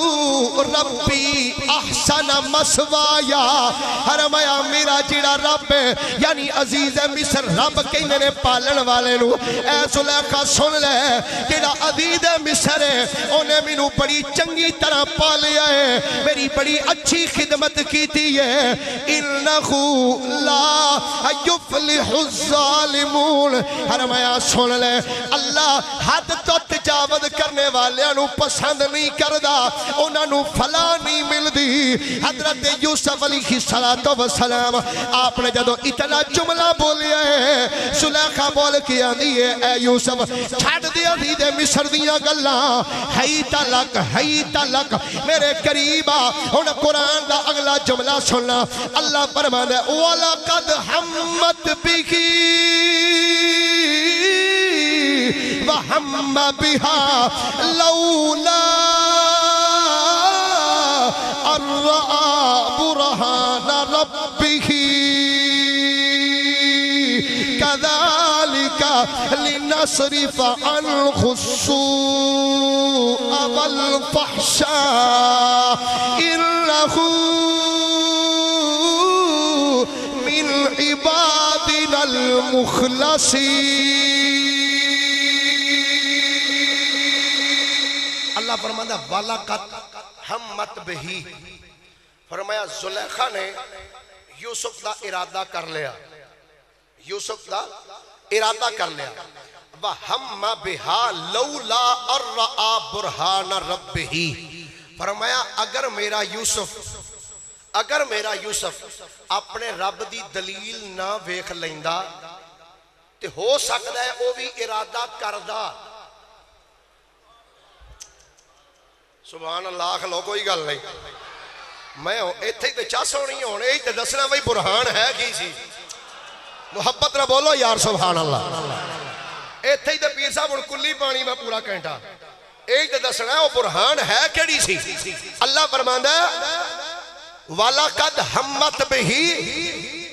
ربی احسن مسوایا، فرمایا میرا جڑا رب ہے یعنی عزیز مصر رب کہندے نے پالن والے نو، اے زلیخا سن لے جڑا عزیز مصر ہے انہیں مینوں بڑی چنگی طرح پالیا ہے، میری بڑی اچھی خدمت کیتی ہے، انہو لا یفلح الظالمون، فرمایا سن لے اللہ حد تو تجاوز کرنے والیاں نو پسند نہیں کردا، انہاں نو فلاح نہیں ملدی۔ حضرت یوسف علیہ السلام آپ نے جدو اتنا جملہ بولیا ہے، زلیخا بول کے آندی ہے اے یوسف چھڑ دیا عزیز مصر دیاں گلاں، ہی تلک میرے قریبا۔ ہن قرآن دا اگلا جملہ سننا، اللہ فرماتا ہے وَلَقَدْ حَمَّتْ بِهِ وَحَمَّ بِهَا لَوْلَا أَن رَأَىٰ بُرْهَانَ رَبِّهِ كَذَلِكَ لِنَصْرِفَ عَنْهُ السُّوءَ وَالْفَحْشَاءَ إِنَّهُ مِنْ عِبَادِنَا الْمُخْلَصِينَ۔ اللہ فرماتا ہے وَلَقَدْ حَمَّتْ بِهِ، فرمایا زلیخا نے یوسف دا ارادہ کر لیا، یوسف دا ارادہ کر لیا، وَحَمَّ بِهَا لَوْلَا أَن رَأَىٰ بُرْهَانَ رَبِّهِ، فرمایا اگر میرا یوسف اپنے رب دی دلیل نہ ویکھ لیندا تے ہو سکتا ہے وہ بھی ارادہ کردا۔ سبحان اللہ کھلو کوئی گل نہیں، میں ایتھے تے چس ہونی ہونے ہی تے دسنا بھئی برہان ہے کی سی، محبت نہ بولو یار سبحان اللہ۔ ایتھے ہی تے پیر صاحب ہن کلی پانی میں پورا گھنٹہ ایک تے دسنا ہے وہ برہان ہے کیڑی سی۔ اللہ فرماندا ہے وَلَقَدْ حَمَّتْ بِهِ،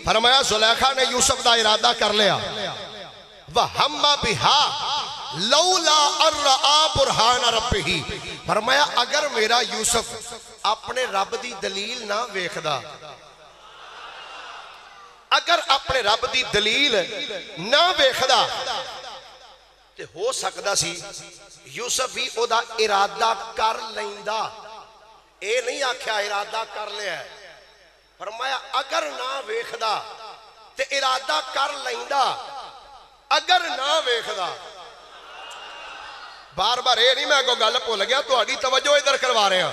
فرمایا زلیخا نے یوسف دا ارادہ کر لیا، وَحَمَّ بِهَا لَوْلَا أَن رَأَىٰ بُرْهَانَ رَبِّهِ، فرمایا اگر میرا یوسف اپنے رب دی دلیل نہ ویکھدا، اگر اپنے رب دی دلیل نہ ویکھدا تے ہو سکدا سی یوسف بھی او دا ارادہ کر لیندا، اے نہیں آکھیا ارادہ کر لیا ہے، فرمایا اگر نہ ویکھدا تے ارادہ کر لیندا، اگر نہ ویکھدا۔ بار بار اے نہیں میں کو گل بھول گیا، تہاڈی توجہ ادھر کروا رہے ہیں۔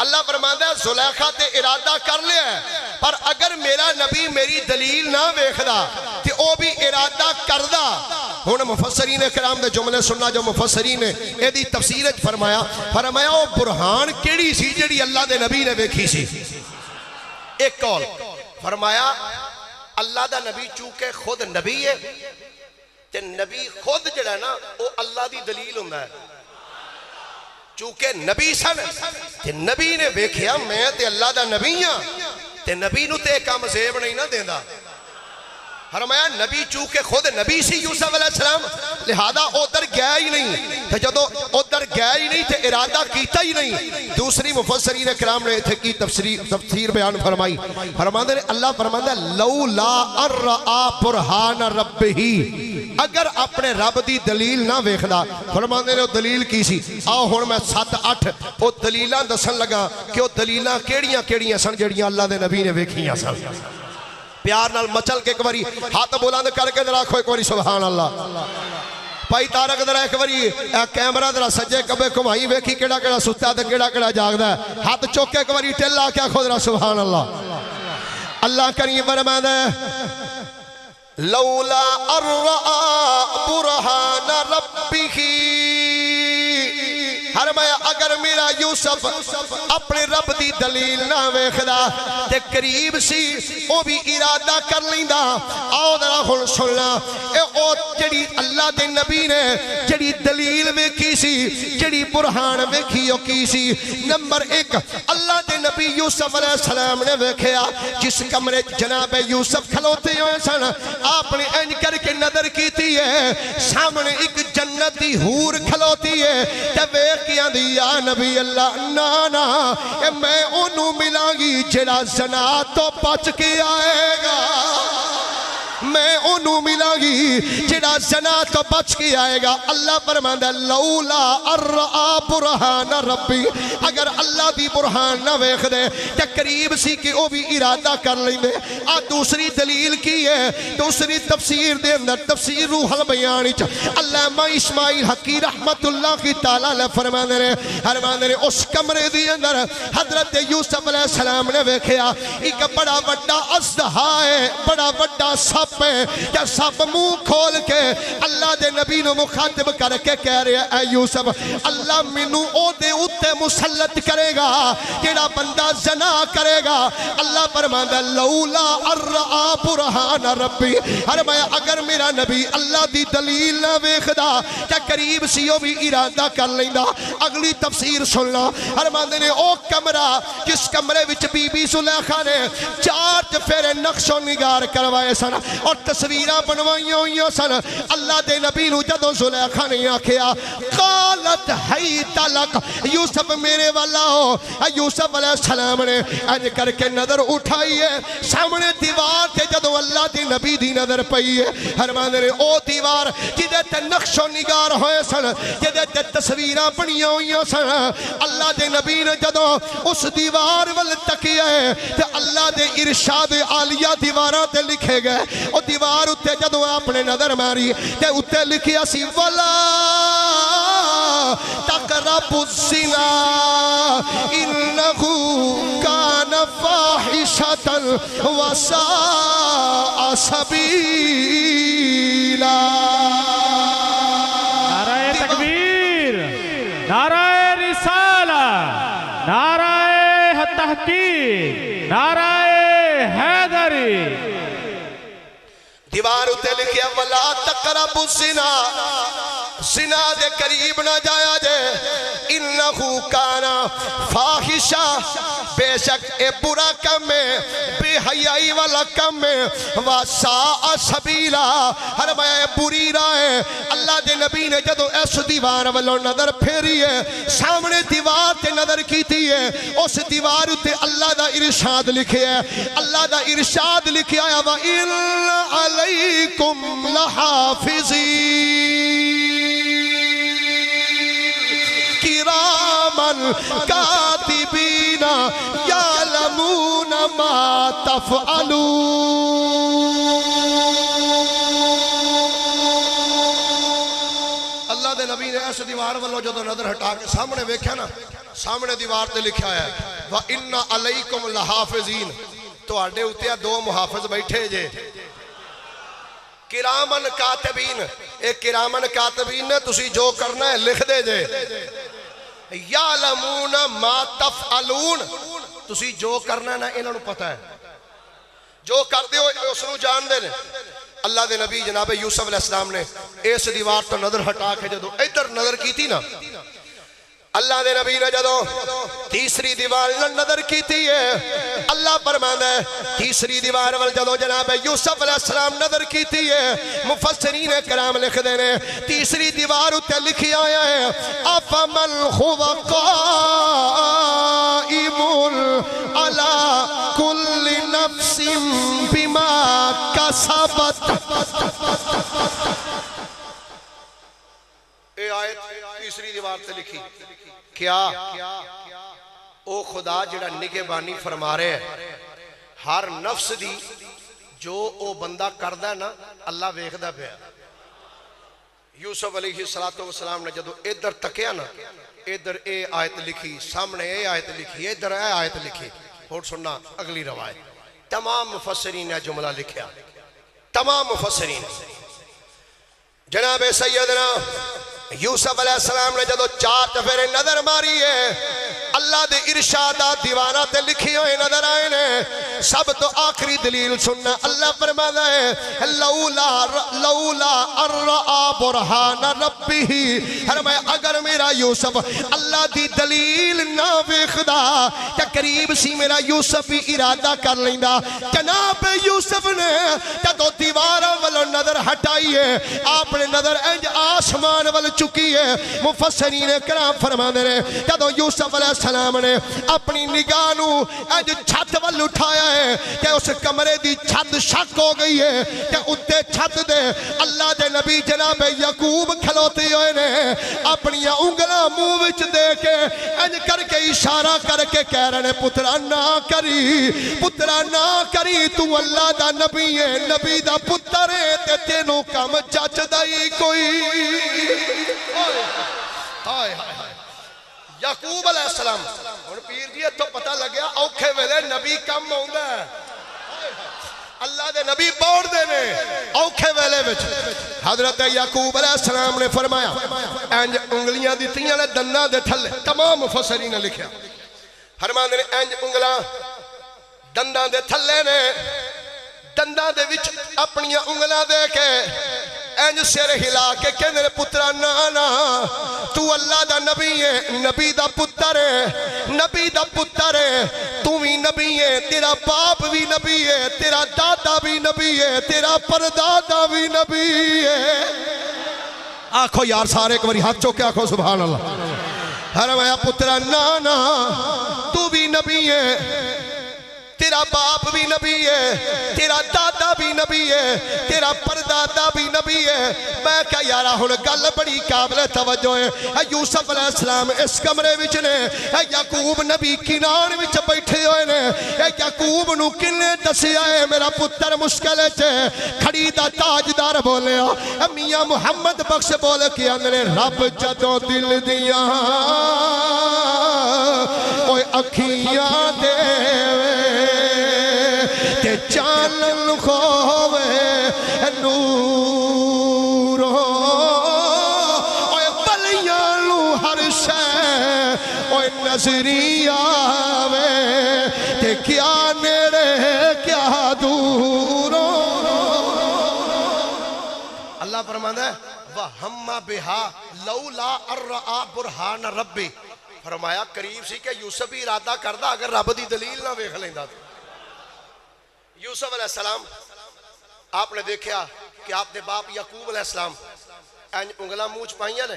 اللہ فرماندا ہے زلیخا تے ارادہ کر لیا ہے، پر اگر میرا نبی میری دلیل نہ ویکھدا تے او بھی ارادہ کردا۔ ہن مفسرین کرام دے جملے سننا جو مفسرین نے ایدی تفسیر فرمایا او برہان کیڑی سی جڑی اللہ دے نبی نے ویکھی سی۔ ایک قول فرمایا اللہ دا نبی چونکہ خود نبی ہے تے نبی خود جڑا نا وہ اللہ دی دلیل ہوندا ہے، چونکہ نبی سن تے نبی نے ویکھیا میں تے اللہ دا نبی ہاں تے نبی نو تے کام زیب نہیں نہ دیندا۔ فرمایا نبی چونکہ خود نبی سی یوسف علیہ السلام لہذا ادھر گیا ہی نہیں، تے جدو ادھر گیا ہی نہیں تے ارادہ کیتا ہی نہیں۔ دوسری مفسرین کرام نے اتھے کی تفسیر بیان فرمائی، فرماندے اللہ فرماندا لولا ان رأى برہان ربہ، اگر اپنے رب دی دلیل نہ ویکھدا، فرماندے نے دلیل کی سی۔ آؤ ہن میں 7-8 او دلیلاں دسن لگا کہ او دلیلاں کیڑیاں سن جڑیاں اللہ دے نبی نے ویکھیاں سن۔ پیار نال مچل کے ایک باری ہاتھ بلند کر کے ذرا آکھو ایک باری سبحان اللہ۔ بھائی تارک ذرا ایک باری کیمرہ ذرا سجے کبے کمائی ویکھی کیڑا کیڑا ستا تے کیڑا کیڑا جاگدا ہے، ہاتھ چوک کے ایک باری ٹل آ کے آکھو ذرا سبحان اللہ۔ اللہ کریم فرماتا ہے لولا ان رأى برہان ربہ، فرمایا اگر میرا یوسف اپنے رب دی دلیل نہ ویکھدا تے قریب سی او بھی ارادہ کر لیندا۔ آؤ ذرا ہن سننا اے او جڑی اللہ دے نبی نے جڑی دلیل ویکھی سی، جڑی برہان ویکھی او کی سی۔ نمبر 1 اللہ دے نبی نبی یوسف علیہ السلام نے ویکھیا جس کمرے جناب یوسف کھلوتے ہوئے سن آپ نے انج کر کے نظر کیتی ہے سامنے ایک جنتی حور کھلوتی ہے تے ویکھ کے آندی یا نبی اللہ نا اے میں انہوں ملاں گی جڑا زنا تو بچ کے آئے گا میں انہوں ملاں گی جڑا زنا تو بچ کے آئے گا اللہ فرماندا لولا ارآ برہان ربی اگر اللہ دی برہان نہ ویکھ دے تے قریب سی کہ او بھی ارادہ کر لیندے آ دوسری دلیل کی ہے دوسری تفسیر دے اندر تفسیر روح البیان وچ علامہ اسماعیل حقی رحمت اللہ کی تعالی علیہ فرماندے نے اس کمرے دی اندر حضرت یوسف علیہ السلام نے ویکھیا ایک بڑا وڈا اژدہا ہے بڑا وڈا سپ کہ سب منہ کھول کے اللہ دے نبی نو مخاطب کر کے کہہ رہے اے یوسف اللہ مینوں او دے اوتے مسلط کرے گا جڑا بندہ زنا کرے گا اللہ فرماندا لولا ارآ برہان ربی فرمایا اگر میرا نبی اللہ دی دلیل نہ ویکھدا تے قریب سی او بھی ارادہ کر لیندا اگلی تفسیر سن لو فرماندے نے او کمرہ جس کمرے وچ بی بی زلیخا نے 4 چفیرے نقش و نگار کروائے سن اور تصویرہ بنوائیاں ہوئیاں سن اللہ دے نبی نو جدو زلیخا نے آکھیا قالت حیت لک یوسف میرے والا ہو یوسف علیہ السلام نے انج کر کے نظر اٹھائی ہے سامنے دیوار تے جدو اللہ دے نبی دی نظر پئی ہے فرماندے نے او دیوار جدے تے نقش و نگار ہوئے سن جدے تے تصویرہ بنیاں ہوئیاں سن اللہ دے نبی نے جدو اس دیوار ول تکیا ہے تے اللہ دے ارشاد عالیہ دیواراں تے لکھے گئے او دیوار اتے جدو آپ نے نظر ماری تے اتے لکھیا سی وَلَا تَقْرَبُ الزِّنَا إِنَّهُ كَانَ فَاحِشَةً وَسَاءَ سَبِيلًا نعرہ تکبیر نعرہ رسالہ نعرہ تحقیق نعرہ حیدری دیوار اتے لکھیا وَلَا تَقْرَبُ الزِّنَا زنا دے قریب نہ جایا جے انہو کانا فاحشہ بے شک اے برا کم ہے بے حیائی والا کم ہے وَسَاءَ سَبِيلًا فرمایا اے بری راہ ہے اللہ دے نبی نے جدو اس دیوار والوں نظر پھیری ہے سامنے دیوار تے نظر کیتی ہے اس دیوار تے اللہ دا ارشاد لکھے ہے اللہ دا ارشاد لکھیا ہے وَإِنَّ عَلَيْكُمْ لَحَافِظِينَ كِرَامًا كَاتِبِينَ يَعْلَمُونَ مَا تَفْعَلُونَ اللہ دے نبی نے ایسے دیوار والوں جدو نظر ہٹا کے سامنے ویکھیا نا سامنے دیوار تے لکھا ہے وَإِنَّ عَلَيْكُمْ لَحَافِظِينَ تو آڈے ہوتے 2 محافظ بیٹھے جے کرامن کاتبین ایک کرامن کاتبین نے تسی جو کرنا ہے لکھ دے جے یعلمون ما تفعلون تسی جو کرنا ہے نا انہوں پتہ ہے جو کرتے ہو اس نو جان دے اللہ دے نبی جناب یوسف علیہ السلام نے اس دیوار تو نظر ہٹا کے جدو ادھر نظر کی تھی نا اللہ دے نبی نے جدو تیسری دیوار نظر کی تھی ہے اللہ فرماندا ہے تیسری دیوار وال جدو جناب یوسف علیہ السلام نظر کی تھی ہے مفسرین کرام لکھ دے نے تیسری دیوار اتے لکھی آیا ہے افمن هو قائم على كل نفس بما كسبت اے آیت تیسری دیوار تے لکھی کیا او خدا جڑا نگہبانی فرما رہے ہیں ہر نفس دی جو او بندہ کردہ ہے نا اللہ ویکھدا پیا یوسف علیہ السلام نے جدو ادھر تکیا نا ادھر اے آیت لکھی سامنے اے آیت لکھی ادھر اے آیت لکھی اور سننا اگلی روایت تمام مفسرین نے جملہ لکھیا تمام مفسرین جناب سیدنا یوسف علیہ السلام نے جدو 4 چفیرے نظر ماری ہے اللہ دے ارشادات دیوانہ تے لکھی ہوئے نظر آئے نے سب تو آخری دلیل سننا اللہ فرماتا ہے لولا ارآ برہان ربی فرمایا اگر میرا یوسف اللہ دی دلیل نہ ویکھدا تے قریب سی میرا یوسف بھی ارادہ کر لیندا جناب یوسف نے جدوں دیواراں ولوں نظر ہٹائی ہے آپ نے نظر انج آسمان ول چکی ہے مفسرین کرام فرماندے نے جدوں یوسف علیہ السلام نے اپنی نگاہ نو انج چھت ول اٹھایا ہے کہ اس کمرے دی چھت شک ہو گئی ہے کہ اُتے چھت دے اللہ دے نبی جناب یعقوب کھلوتے ہوئے نے اپنی انگلاں منہ وچ دے کے انج کر کے اشارہ کر کے کہہ رہے ہیں پترا نہ کری تو اللہ دا نبی ہے نبی دا پتر ہے تے تینوں کم چچدا ہی کوئی ہائے یعقوب علیہ السلام ہن پیر جی تو پتہ لگیا اوکھے ویلے نبی کم ہوندا ہے اللہ دے نبی بوڑ دے نے اوکھے ویلے وچ حضرت یعقوب علیہ السلام نے فرمایا انج انگلیاں دتیاں نے دنداں دے تھلے تمام مفسرین نے لکھیا فرماندے نے انج انگلاں دنداں دے تھلے نے دنداں دے وچ اپنی انگلاں دے کے انج سر ہلا کے کہندے پترا نا تو اللہ دا نبی ہے نبی دا پتر ہے تو بھی نبی ہے تیرا باپ بھی نبی ہے تیرا دادا بھی نبی ہے تیرا پردادا بھی نبی ہے آنکھو یار سارے ایک باری ہاتھ چوکے آنکھو سبحان اللہ فرمایا پترا نا تو بھی نبی ہے تیرا باپ بھی نبی ہے تیرا دادا بھی نبی ہے تیرا پردادا بھی نبی ہے میں کہا یارا ہن گل بڑی قابل توجہ ہے یوسف علیہ السلام اس کمرے وچ نے یعقوب نبی کنان وچ بیٹھے ہوئے نے یعقوب نو کنے دسیا ہے میرا پتر مشکل وچ کھڑی دا تاجدار بولیا میاں محمد بخش بول کے اندر رب جدوں دل دیاں اوے اکھیاں دے چانن کھوے نور اوے بلیاں لو ہر شے اوے نظری آوے تے کیا نیڑے کیا دور اللہ فرماندا ہے وَهَمَّ بِهَا لَوْلَا أَرَّآ بُرْهَانَ رَبِّ فرمایا قریب سی کہ یوسف بھی ارادہ کردا اگر رب دی دلیل نہ ویکھ لیندا یوسف علیہ السلام آپ نے دیکھا کہ آپ نے باپ یعقوب علیہ السلام انج انگلاں منہ چ پائیاں نے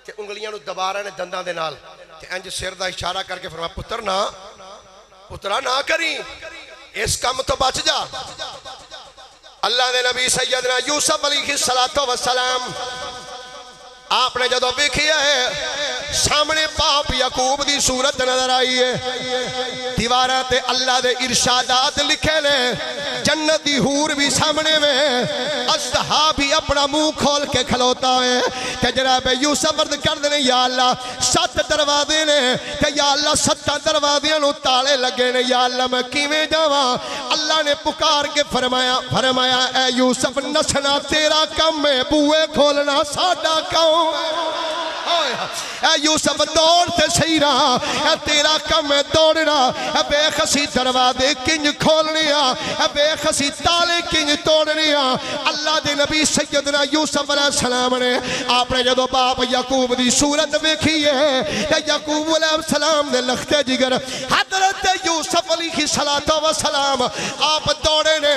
تے انگلیاں نو دبا رہے نے دنداں دے نال تے انج سر دا اشارہ کر کے فرمایا پترا نہ کری اس کم تو بچ جا اللہ دے نبی سیدنا یوسف علیہ السلام آپ نے جدو دیکھیا ہے سامنے باپ یعقوب دی صورت نظر آئی ہے دیواراں تے اللہ دے ارشادات لکھے نے جنت دی حور بھی سامنے میں اژدہا بھی اپنا منہ کھول کے کھلوتا ہے کہ جناب یوسف عرض کر دے یا اللہ 7 دروازے نے کہ یا اللہ 7 دروازیاں نو تالے لگے نے یا اللہ میں کیویں جاواں اللہ نے پکار کے فرمایا اے یوسف نسنا تیرا کم ہے بوئے کھولنا ساڈا کم اے یوسف دوڑ تے صحیح رہا اے تیرا کم ہے دوڑنا اے بے خسی دروازے کنج کھولنیا اے بے خسی تالے کنج توڑنیا اللہ دے نبی سیدنا یوسف علیہ السلام نے آپ نے جدو باپ یعقوب دی صورت ویکھی ہے کہ یعقوب علیہ السلام نے لختے جگر حضرت یوسف علیہ السلام آپ دوڑے نے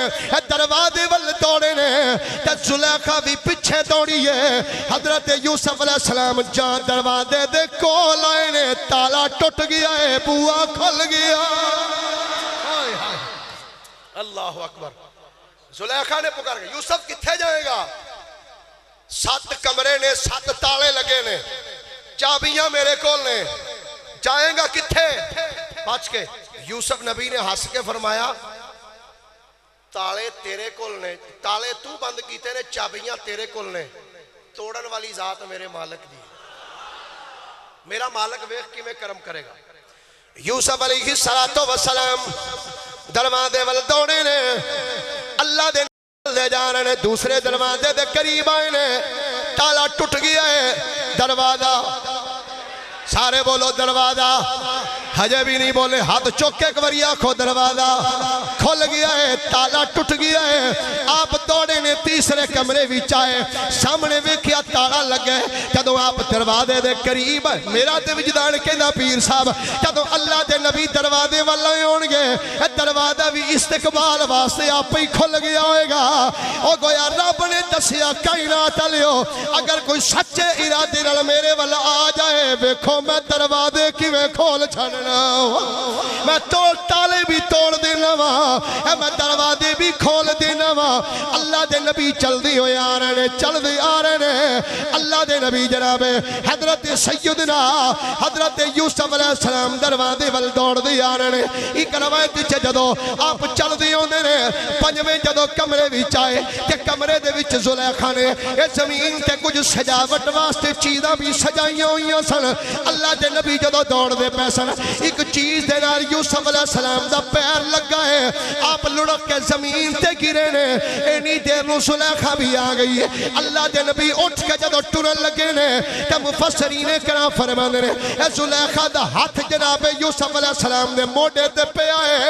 دروازے ول دوڑے نے تے زلیخا بھی پیچھے دوڑی ہے حضرت یوسف علیہ السلام جان دروازے دے کول آئے نے تالا ٹوٹ گیا ہے بوا کھل گیا اللہ اکبر زلیخا نے پکار گیا یوسف کتھے جائے گا 7 کمرے نے 7 تالے لگے نے چابیاں میرے کول نے جائیں گا کتھے بچ کے یوسف نبی نے ہنس کے فرمایا تالے تیرے کول نے تالے تو بند کیتے نے چابیاں تیرے کول نے توڑن والی ذات میرے مالک دی میرا مالک ویکھ کی میں کرم کرے گا یوسف علیہ السلام دروازے ول دوڑے نے اللہ دے لے جا رہے نے دوسرے دروازے دے قریب آئے نے تالا ٹوٹ گیا ہے دروازہ سارے بولو دروازہ، ہجے بھی نہیں بولے، ہاتھ چوک کے ایک باری آکھو دروازہ کھل گیا ہے، تالا ٹوٹ گیا ہے۔ آپ دوڑے نے تیسرے کمرے وچ آئے، سامنے ویکھیا تالا لگے۔ جدوں آپ دروازے دے قریب، میرا تے وجدان کہندا پیر صاحب، جدوں اللہ دے نبی دروازے والے ہون گے، دروازہ بھی استقبال واسطے آپ ہی کھل گیا ہوئے گا۔ او گویا رب نے دسیا کائنات والےو، اگر کوئی سچے ارادے نال میرے والا آ جائے، ویکھو میں دروازے کیویں کھول چھڑنا، میں تالے بھی توڑ دینا وا، میں دروازے بھی کھول دینا وا۔ اللہ دے نبی چل دی ہوئے آ رہے نے، چل دی آ رہے نے۔ اللہ دے نبی جناب حضرت سیدنا حضرت یوسف علیہ السلام دروازے ول دوڑ دی آ رہے نے۔ ایک روایت وچ جدوں آپ چل دی ہوندے نے، پنجویں جدوں کمرے وچ آئے تے کمرے دے وچ زلیخا نے اے زمین تے کچھ سجاوٹ واسطے چیزاں بھی سجائیاں ہوئیاں سن۔ اللہ دے نبی جدوں دوڑ دے پے سن، ایک چیز دے نال یوسف علیہ السلام دا پیر لگا ہے، آپ لڑک کے زمین تے گرے نے۔ اینی دیر نو زلیخا بھی آ گئی ہے۔ اللہ دے نبی اٹھ کے جدوں ٹرن لگے نے تے مفسرین کرام فرماندے نے اے زلیخا دا ہاتھ جناب یوسف علیہ السلام دے موڈے تے پیا ہے،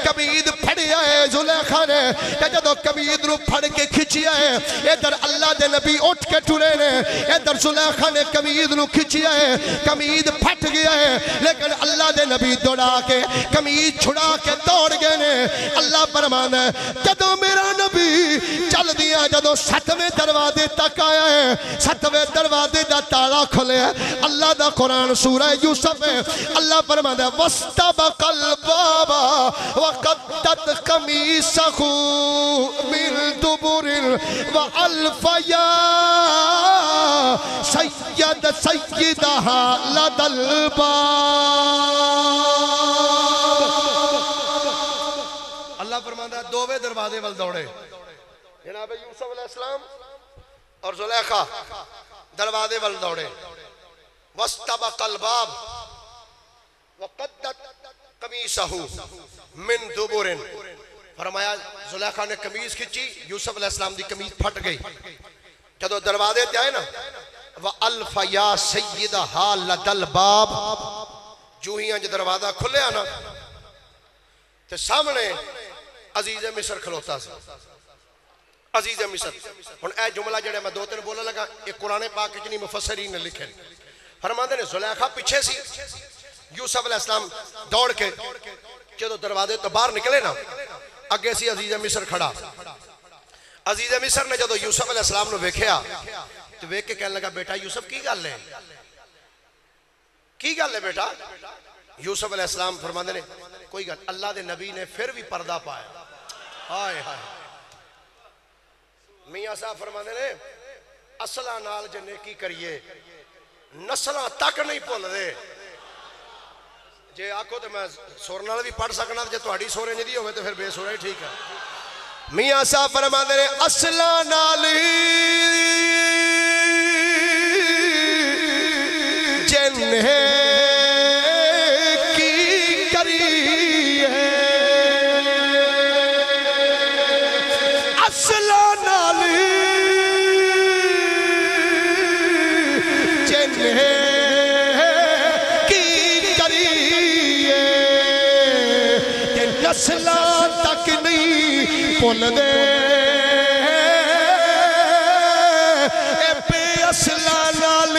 قمید پھڑیا ہے زلیخا نے تے جدوں قمید نو پھڑ کے کھچیا ہے، ادھر اللہ دے نبی اٹھ کے ٹرے نے، ادھر زلیخا نے قمید نو کھچیا ہے، قمید پھٹ گیا ہے، لیکن اللہ دے نبی دوڑا کے قمید چھڑا کے دوڑ گئے نے۔ اللہ فرمانا ہے جدوں میرا نبی چل دیا، جدوں ستویں دروازے تک آیا ہے، ستویں دروازے دا تالا کھلے ہے۔ اللہ دا قرآن سورہ یوسف ہے، اللہ فرمانا ہے وَاسْتَبَقَ الْبَابَ وَقَدَّتْ قَمِيصَهُ مِنْ دُبُرٍ وَأَلْفَ يَا سَيِّدَهَا لَدَى الْبَابِ۔ اللہ فرماتا ہے دوویں دروازے ول دوڑے، جناب یوسف علیہ السلام اور زلیخا دروازے ول دوڑے۔ وَاسْتَبَقَ الْبَابَ وَقَدَّتْ قَمِيصَهُ مِنْ دُبُرٍ، فرمایا زلیخا نے قمیض کھچی، یوسف علیہ السلام دی قمیض پھٹ گئی۔ جدو دروازے تے آئے نا وَأَلْفَ يَا سَيِّدَهَا لَدَى الْبَابِ، جو ہی انج دروازہ کھلے آنا تے سامنے عزیز مصر کھلوتا سا۔ عزیز مصر ہن اے جملہ جڑے میں دو تین بولنے لگا، ایک قرآن پاک جنی مفسرین نے لکھے، فرماندے نے زلیخا پیچھے سی، یوسف علیہ السلام دوڑ کے جدو دروازے تو باہر نکلے نا، اگے سی عزیز مصر کھڑا۔ عزیز مصر نے جدو یوسف علیہ السلام نے ویکھیا تو ویکھ کے کہنے لگا بیٹا یوسف کی گل ہے، کی گل ہے بیٹا؟ یوسف علیہ السلام فرماندے نے کوئی گل، اللہ دے نبی نے پھر بھی پردہ پایا۔ ہائے ہائے، میاں صاحب فرماندے نے اصلہ نال جے نیکی کریے نسلاں تک نہیں بھول دے۔ جے آکھو تو میں سور نال بھی پڑھ سکنا، جے تہاڈی سور انج دی ہوے تو پھر بے سورا ہی ٹھیک ہے۔ میاں صاحب فرماندے نے اصلہ نال جے نیکی کریے، اصلہ نال جے نیکی کریے تے نسلاں تک نہیں بھول دے، اے بے اصلہ نال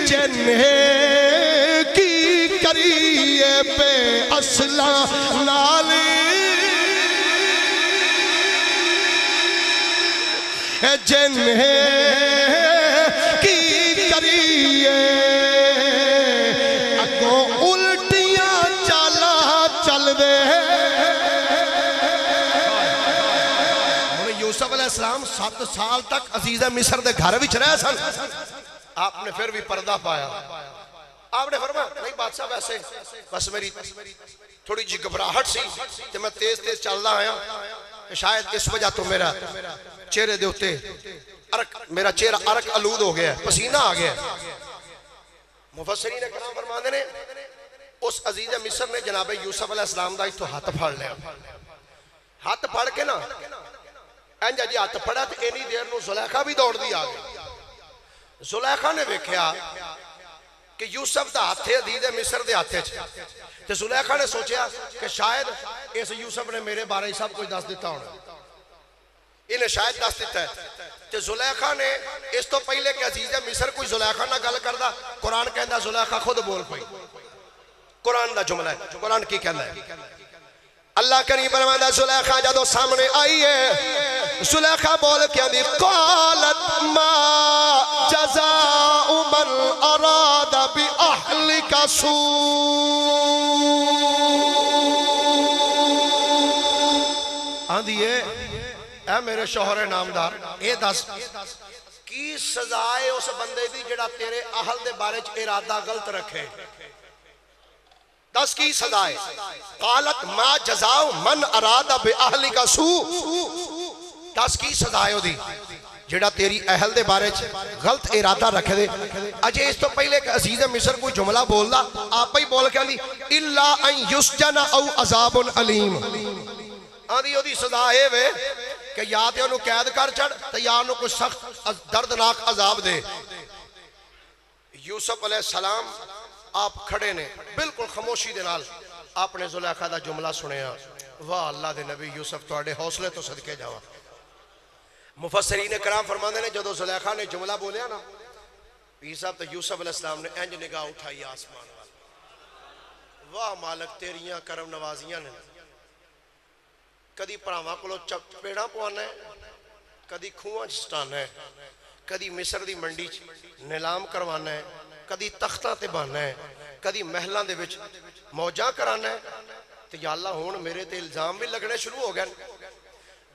جے نیکی کریے، بے اصلہ نال جے نیکی کریے، اگوں الٹیاں چالاں چل دے۔ یوسف علیہ السلام 7 سال تک عزیز مصر دے گھر وچ رہے سن، آپ نے پھر بھی پردہ پایا۔ آپ نے فرمایا نہیں بادشاہ ویسے بس میری تھوڑی جی گھبراہٹ سی کہ میں تیز تیز چلدا آیا، شاید اس وجہ تو میرا چہرے دے اوتے میرا چہرہ عرق آلود ہو گیا، پسینہ آ گیا۔ مفسرین کرام فرماندے نے اس عزیز مصر نے جناب یوسف علیہ السلام دا ایتھوں ہاتھ پھڑ لیا، ہاتھ پھڑ کے نا انج جی ہاتھ پھڑا تے اینی دیر نو زلیخا بھی دوڑ دی آ گئی۔ زلیخا نے ویکھیا کہ یوسف دا ہاتھ ہے عزیز مصر دے ہاتھ تے زلیخا نے سوچیا کہ شاید اس یوسف نے میرے بارے سب کچھ دس دیتا ہونا، انہیں شاید دس دیتا ہے۔ تے زلیخا نے اس تو پہلے کہ عزیز مصر کوئی زلیخا نہ گل کردا، قرآن کہندا زلیخا خود بول پئی۔ قرآن دا جملہ ہے، قرآن کی کہندا ہے؟ اللہ کریم فرماتا زلیخا جدو سامنے آئی ہے، زلیخا بول کے آندی قالت ما جزاء من اراد باہلک سوء، آندی ہے اے میرے شوہر نامدار، اے دس کی سزائے اس بندے دی جڑا تیرے اہل دے بارے چ ارادہ غلط رکھے؟ دس کی سزائے؟ قالت ما جزاء من اراد باہلک سوء، دس کی سزائے ہو دی جڑا تیری اہل دے بارے چ غلط ارادہ رکھ دے۔ اجے اس تو پہلے کہ عزیز مصر کوئی جملہ بولدا، آپ ہی بول کے آندی الا ان یسجن او عذاب علیم، آندی او دی سزا اے وے کہ یا تے انہوں قید کر چڑھ تے یا انہوں کوئی سخت دردناک عذاب دے۔ یوسف علیہ السلام آپ کھڑے نے بالکل خاموشی دے نال آپ نے زلیخا دا جملہ سنیا، واہ اللہ دے نبی یوسف تواڈے حوصلے تو صدقے جاواں۔ مفسرین کرام فرماندے نے جدو زلیخا نے جملہ بولیا نا، پیر صاحب تو یوسف علیہ السلام نے انج نگاہ اٹھائی آسمان والا، واہ مالک تیریاں کرم نوازیاں نے، کدی پراواں کولو چپیڑا پوانا ہے، کدی کھواں سٹانا ہے، کدی مصر دی منڈی نیلام کروانا ہے، کدی تختاں تے بانا ہے، کدی محلاں دے وچ موجاں کرانا ہے، تو یا اللہ ہون میرے تے الزام بھی لگنے شروع ہو گئے۔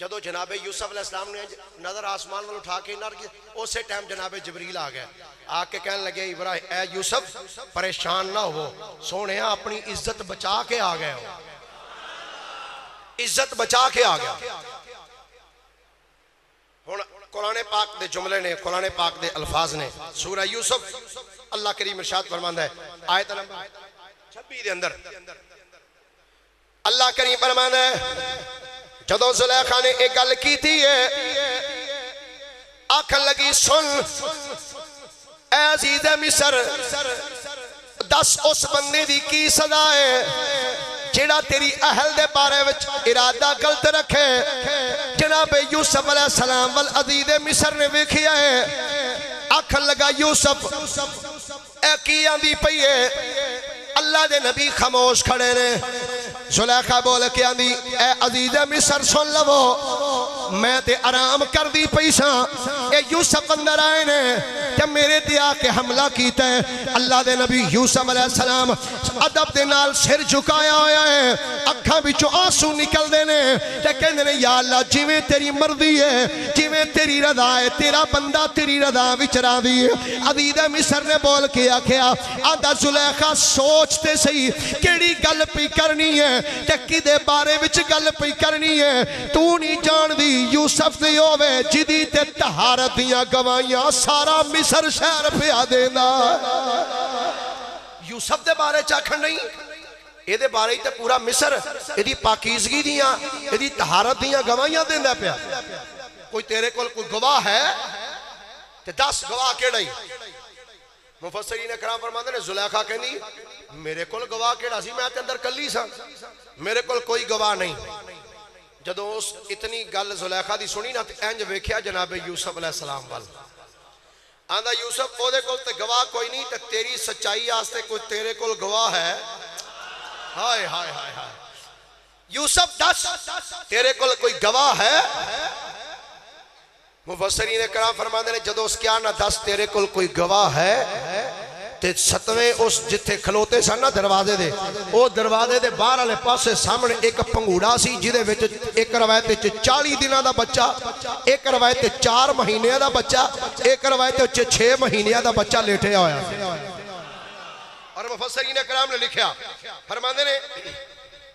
جدو جناب یوسف علیہ السلام نے نظر آسمان میں اٹھا کے نار کی، اسے ٹائم جناب جبریل آ گئے، آ کے کہنے لگے ابراہیم اے یوسف پریشان نہ ہو، سونے اپنی عزت بچا کے آ گئے ہو، عزت بچا کے آ گیا۔ قرآن پاک دے جملے نے، قرآن پاک دے الفاظ نے، سورہ یوسف اللہ کریم ارشاد فرماندا ہے آیت نمبر 26 دے اندر اللہ کریم فرماندا ہے جدو زلیخا نے ایک گل کی تھی ہے، آکھن لگی سن اے عزیز مصر، دس اس بندے دی کی سزا ہے جڑا تیری اہل دے بارے وچ ارادہ غلط رکھے۔ جناب یوسف علیہ السلام والعزیز مصر نے ویکھیا ہے، آکھن لگا یوسف اے کی آندی پئی ہے؟ اللہ دے نبی خاموش کھڑے نے۔ زلیخا بول کے آندی اے عزیز مصر سن لو، میں تے آرام کر دی پیساں، اے یوسف اندر آئے نے کہ میرے تے آ کے حملہ کیتا ہے۔ اللہ دے نبی یوسف علیہ السلام ادب دے نال سر جھکایا ہویا ہے، اکھاں وچوں آنسو نکل دے نے تے کہندے نے یا اللہ جویں تیری مرضی ہے، جویں تیری رضا ہے، تیرا بندہ تیری رضا وچ راضی ہے۔ عزیز مصر نے بول کے آکھیا آندا زلیخا سوچتے صحیح کیڑی گل پئی کرنی ہے تے کدے بارے وچ گل پئی کرنی ہے، تو نہیں جان دی یوسف دی ہووے جدی تے طہارت دیاں گواہیاں سارا مصر شہر پیا دیندا۔ یوسف دے بارے چاکھن نہیں، اے دے بارے تے پورا مصر ایدی پاکیزگی دیاں ایدی طہارت دیاں گواہیاں دیندا پیا۔ کوئی تیرے کول کوئی گواہ ہے تے 10 گواہ کیڑا ہی؟ مفسرین کرام فرماندے نے زلیخا کہندی میرے کول گواہ کیڑا سی، میں تے اندر کلی سا، میرے کول کوئی گواہ نہیں۔ جدو اس اتنی گل زلیخا دی سنی نا تے انج ویکھیا جناب یوسف علیہ السلام وال، آندا یوسف او دے کول تے گواہ کوئی نہیں تے تیری سچائی واسطے کوئی تیرے کول گواہ ہے؟ ہائے ہائے ہائے ہائے یوسف دس تیرے کول کوئی گواہ ہے؟ مفسرین کرام فرماندے نے جدو اس کیا نہ دس تیرے کول کوئی گواہ ہے تے ستویں اس جتھے کھلوتے سن نا دروازے دے، او دروازے دے باہر والے پاسے سامنے ایک پنگوڑا سی جدے وچ ایک روایت وچ 40 دناں دا بچہ، ایک روایت 4 مہینے دا بچہ، ایک روایت 6 مہینے دا بچہ لیٹیا ہویا۔ اور مفسرین کرام نے لکھیا فرماندے نے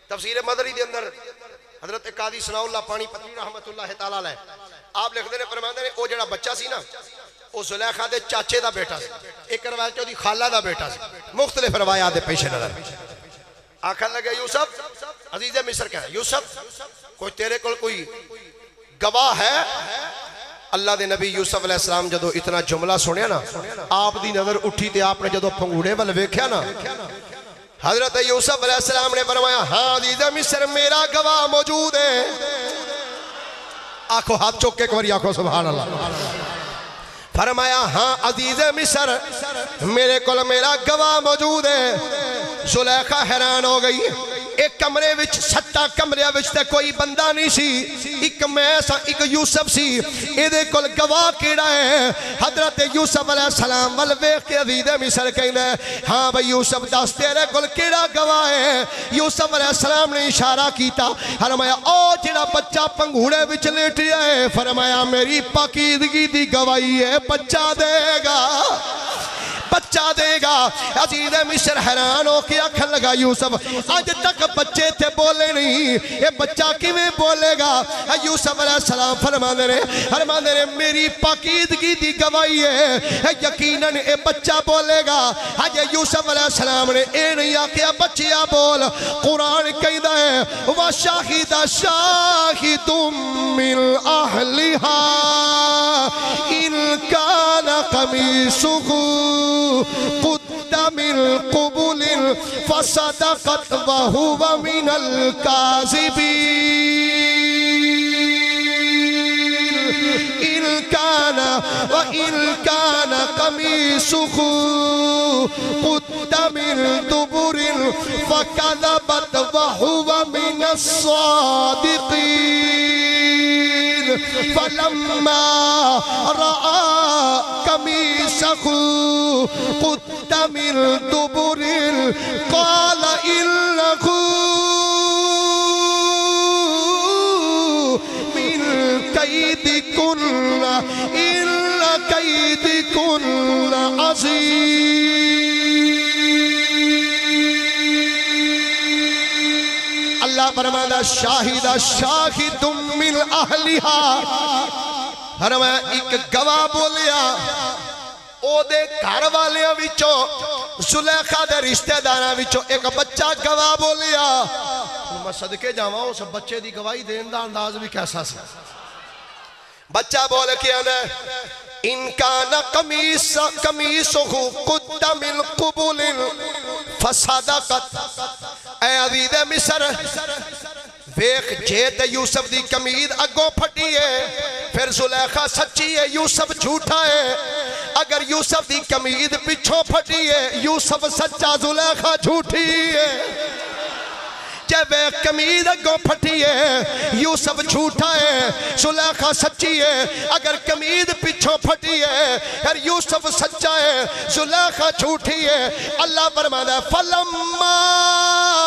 تفسیر مدری دے اندر حضرت قاضی ثناء اللہ پانی پتی رحمت اللہ تعالی علیہ آپ لکھتے ہیں فرماندے نے او جڑا بچہ سی نا او زلیخا دے چاچے دا بیٹا سی، ایک روایت دی خالہ دا بیٹا سی، مختلف روایات دے پیش نظر آکھن لگے یوسف عزیز مصر کہا یوسف کوئی تیرے کول کوئی گواہ ہے؟ اللہ دے نبی یوسف علیہ السلام جدو اتنا جملہ سنیا نا آپ دی نظر اٹھی تے آپ نے جدو پنگوڑے بل ویکھیا نا حضرت یوسف علیہ السلام نے فرمایا ہاں عزیز مصر میرا گواہ موجود ہے آنکھوں ہاتھ چوک کے ایک بار آنکھوں سبحان اللہ فرمایا ہاں عزیز مصر میرے کول میرا گواہ موجود ہے زلیخا حیران ہو گئی ایک کمرے وچ سٹا کمرے وچ تے کوئی بندہ نہیں سی ایک میں سا ایک یوسف سی اے دے کول گواہ کیڑا ہے حضرت یوسف علیہ السلام ول ویکھ کے عزیز مصر کہندا ہے ہاں بھئی یوسف دس تیرے کول کیڑا گواہ ہے یوسف علیہ السلام نے اشارہ کیتا فرمایا او جڑا بچہ پنگھوڑے وچ لیٹیا ہے فرمایا میری پاکیزگی دی گواہی ہے بچہ دے گا بچہ دے گا عزیز مصر حیران ہو کے آنکھن لگا یوسف آج تک بچے تھے بولے نہیں یہ بچہ کیویں بولے گا یوسف علیہ السلام فرمانے نے میری پاکیزگی دی گواہی ہے یقیناً اے بچہ بولے گا آج یوسف علیہ السلام نے اے نہیں آکیا بچیا بول قرآن کہتا ہے وَشَاهِدَ شَاهِدٌ مِّنْ أَهْلِهَا إِنْ كَانَ قَمِيصُهُ قد من قبل فصدقت وهو من الكاذبين وإن كان قميصه قد من دبر فكذبت وهو من الصادقين فلما رأى قميصه قد من دبر قال إنه من كيدكن إن كيدكن عظيم اللہ فرماتا شاہد من اہلہا فرمایا ایک گواہ بولیا او دے گھر والیاں وچوں زلیخا دے رشتہ داراں وچوں ایک بچہ گواہ بولیا میں صدقے جاواں اس بچے دی گواہی دین دا انداز بھی کیسا سی بچہ بول کے آنا ان کان قمیصہ قد من قبل فصدقت اے عزیز مصر ویخ جیت یوسف دی قمید اگوں پھٹی ہے پھر زلیخا سچی ہے یوسف جھوٹا ہے اگر یوسف دی قمید پچھوں پھٹی ہے یوسف سچا زلیخا جھوٹی ہے جب قمید اگوں پھٹی ہے یوسف جھوٹا ہے زلیخا سچی ہے اگر قمید پچھوں پھٹی ہے پھر یوسف سچا ہے زلیخا جھوٹی ہے اللہ فرماتا ہے فَلَمَّا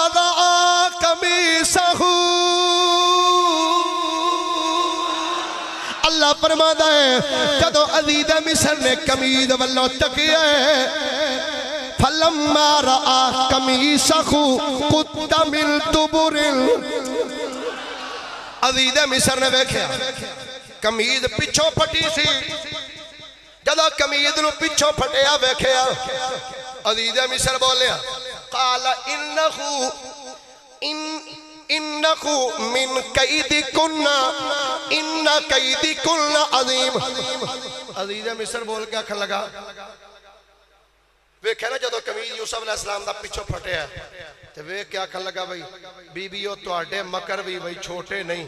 رَأَى قَمِيصَهُ اللہ فرماتا ہے جدو عزیز مصر نے قمید واللہ تکیا ہے فَلَمَّا رَأَى قَمِيصَهُ قُدَّ مِن دُبُرٍ عزیز مصر نے دیکھا قمید پچھوں پھٹی سی جدو قمید نو پچھوں پھٹیا دیکھا عزیز مصر بولیا قال انکو من قیدکن ان قیدکن عظیم عزیز مصر بول کے آکھن لگا ویکھے نا جدو قمید یوسف علیہ السلام دا پچھو پھٹے ہے تو ویکھ کیا کھن لگا بھئی بی بیو تواڈے مکر بھی بھئی چھوٹے نہیں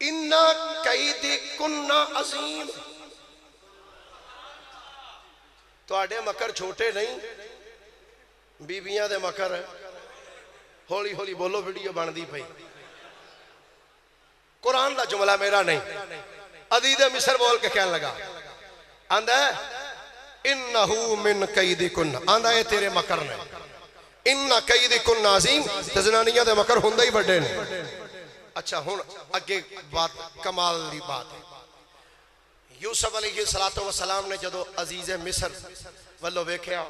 اِنَّا قَيْدِكُنَّ عَظِيمٌ تواڈے مکر چھوٹے نہیں بیبیاں دے مکر ہولی ہولی بولو ویڈیو بن دی پئی قرآن دا جملہ میرا نہیں عزیز مصر بول کے کہنے لگا آندھا ہے انہو من قیدکن آندھا ہے تیرے مکر نے انہا قیدکن عظیم تزنانیہ دے مکر ہندہ ہی بڑھے نے اچھا ہون اگے بات کمال لی بات ہے یوسف علیہ السلام نے جدو عزیز مصر واللو ویکھیا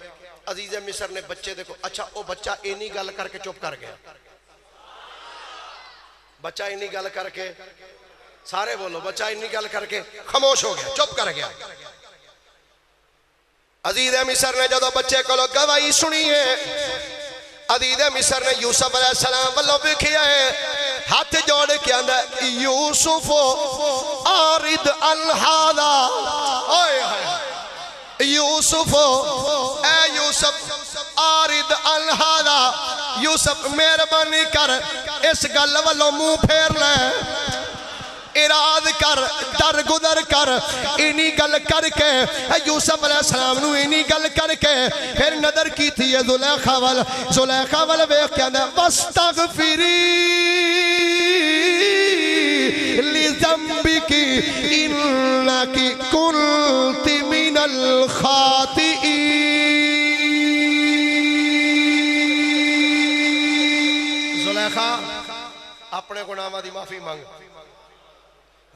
عزیز مصر نے بچے دیکھو اچھا او بچہ اینی گل کر کے چپ کر گیا بچہ اینی گل کر کے سارے بولو بچہ اینی گل کر کے خاموش ہو گیا چپ کر گیا عزیز مصر نے جدو بچے کو لوگ گواہی سنی ہے عزیز مصر نے یوسف علیہ السلام واللہ ویکھیا ہے ہاتھ جوڑ کے آندا یوسف آرد الہادا یوسف اے یوسف آرد الہادا یوسف مہربانی کر اس گل والوں منہ پھیر لے اراد کر در گزر کر اینی گل کر کے یوسف علیہ السلام نو اینی گل کر کے پھر نظر کی تھی زلیخا وال ویکھ کے آندا واستغفری لذنبک انک کنت من الخاطئین زلیخا اپنے گناہاں دی معافی مانگ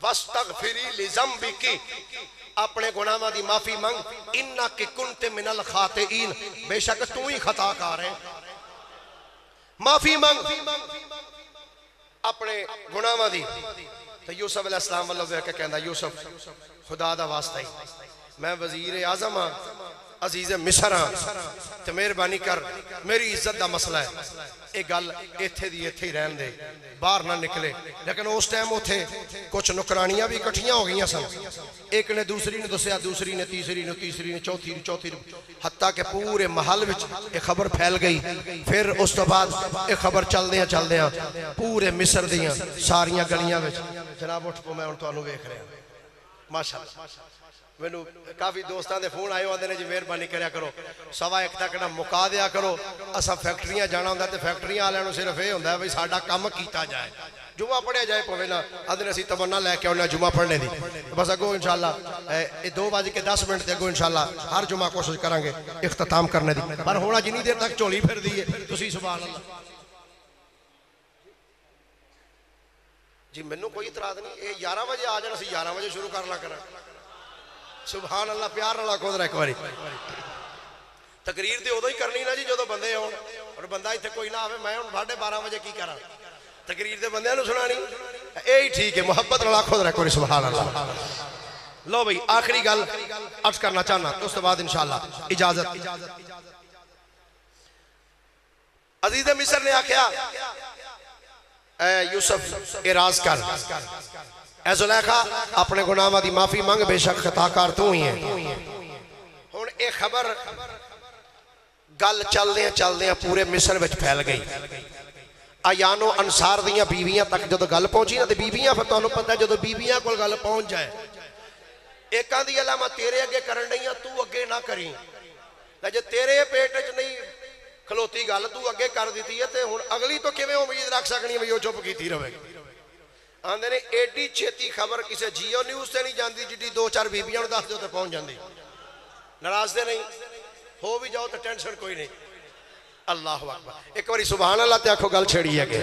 واستغفری لذنبک اپنے گناہاں دی معافی مانگ انک کنت من الخاطئین بے شک تو ہی خطا کار ہے معافی مانگ اپنے گناہاں دی تو یوسف علیہ السلام واللہ ویکھ کے کہندا یوسف خدا دا واسطہ ہی میں وزیر اعظم ہاں عزیز مصر ہاں تے مہربانی کر میری عزت دا مسئلہ ہے ایک گل ایتھے دی ایتھے ہی رہن دے باہر نہ نکلے لیکن اس ٹائم اوتھے کچھ نکرانیاں بھی اکٹھیاں ہو گئیاں سن ایک نے دوسری نے دسیا دوسری نے تیسری نے تیسری نے چوتھی حتیٰ کہ پورے محل وچ ایک خبر پھیل گئی پھر اس تو بعد ایک خبر چل دیاں پورے مصر دیاں ساریاں گلیاں وچ جناب اٹھ پو میں ان تو انو ویکھ رہے ہیں ماشاءاللہ مینوں کافی دوستاں دے فون آئے ہوندے نے جی مہربانی کریا کرو سوا ایک تک نہ مکا دیا کرو اساں فیکٹریاں جانا ہوندا تے فیکٹریاں والےاں نوں صرف اے ہوندا ہے بھئی ساڈا کم کیتا جائے جمعہ پڑھیا جائے پوے نا ادھر اسی تمنا لے کے آنا جمعہ پڑھنے دی بس اگو انشاءاللہ 2:10 تے اگو انشاءاللہ ہر جمعہ کوشش کریں گے اختتام کرنے دی پر ہونا جنی دیر تک جھولی پھر دی ہے تسی سبحان اللہ جی مینوں کوئی اعتراض نہیں اے 11 بجے آ جان اسی 11 بجے شروع کرنا کرا سبحان اللہ پیار نال آکھو ذرا ایک باری تقریر تے ادو ہی کرنی نا جی جدوں بندے آن اور بندہ ایتھے کوئی نہ آوے میں ہن 12:30 بجے کی کراں تقریر تے بندیاں نوں سنانی اے ہی ٹھیک ہے محبت نال آکھو ذرا ایک باری سبحان اللہ لو بھئی آخری گل عرض کرنا چاہنا اس کے بعد انشاءاللہ اجازت عزیز مصر نے آکھیا اے یوسف اعراض کر اے زلیخا اپنے گناہاں دی معافی مانگ بے شک خطا کار تو ہی ہے ہن اے خبر گل چلدیاں پورے مصر وچ پھیل گئی آیان و انصار دیاں بیویاں تک جدو گل پہنچی نا تے بیویاں پھر تانوں پتہ ہے جدو بیویاں کول گل پہنچ جائے ایکاں دی علامہ تیرے اگے کرن نہیں تو اگے نہ کریں جے تیرے پیٹ وچ نہیں کھلوتی گل تو اگے کر دیتی ہے تے ہن اگلی تو کیویں امید رکھ سکنی ہے وہ چپ کیتی رہے آندے نے ایڈی چھیتی خبر کسے جیو نیوز تے نہیں جاندی جڈی 2-4 بیبیاں نوں دس دیو تے پہنچ جاندی ناراض دے نہیں ہو بھی جاؤ تے ٹینشن کوئی نہیں اللہ اکبر ایک باری سبحان اللہ تے آکھو گل چھڑی ہے کہ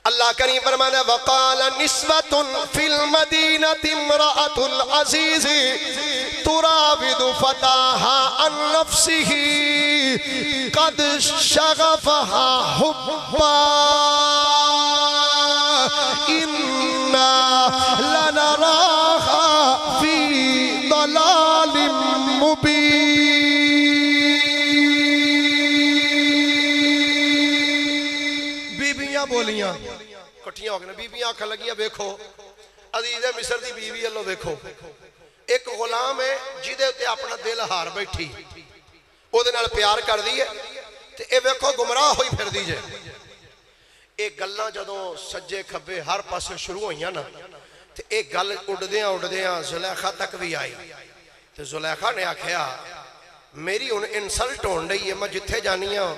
اللہ کریم فرمانا وقال نسوة في المدينة امرأة العزيز تراود فتاها عن نفسه قد شغفها حبا إنا لنراها في ضلال مبين بیبیاں بولیاں کٹھیاں ہو گئے بیبیاں آنکھیں لگیاں ویکھو عزیز مصر دی بیوی اللہ ویکھو ایک غلام ہے جدے تے اپنا دل ہار بیٹھی او دے نال پیار کر دی ہے تے اے ویکھو گمراہ ہوئی پھر دی جے اے گلاں جدوں سجے کھبے ہر پاسے شروع ہوئیاں نا تے اے گل اڑدیاں زلیخا تک بھی آئی تے زلیخا نے آکھیا میری ان انسلٹ ہون رہی ہے میں جتھے جانی ہوں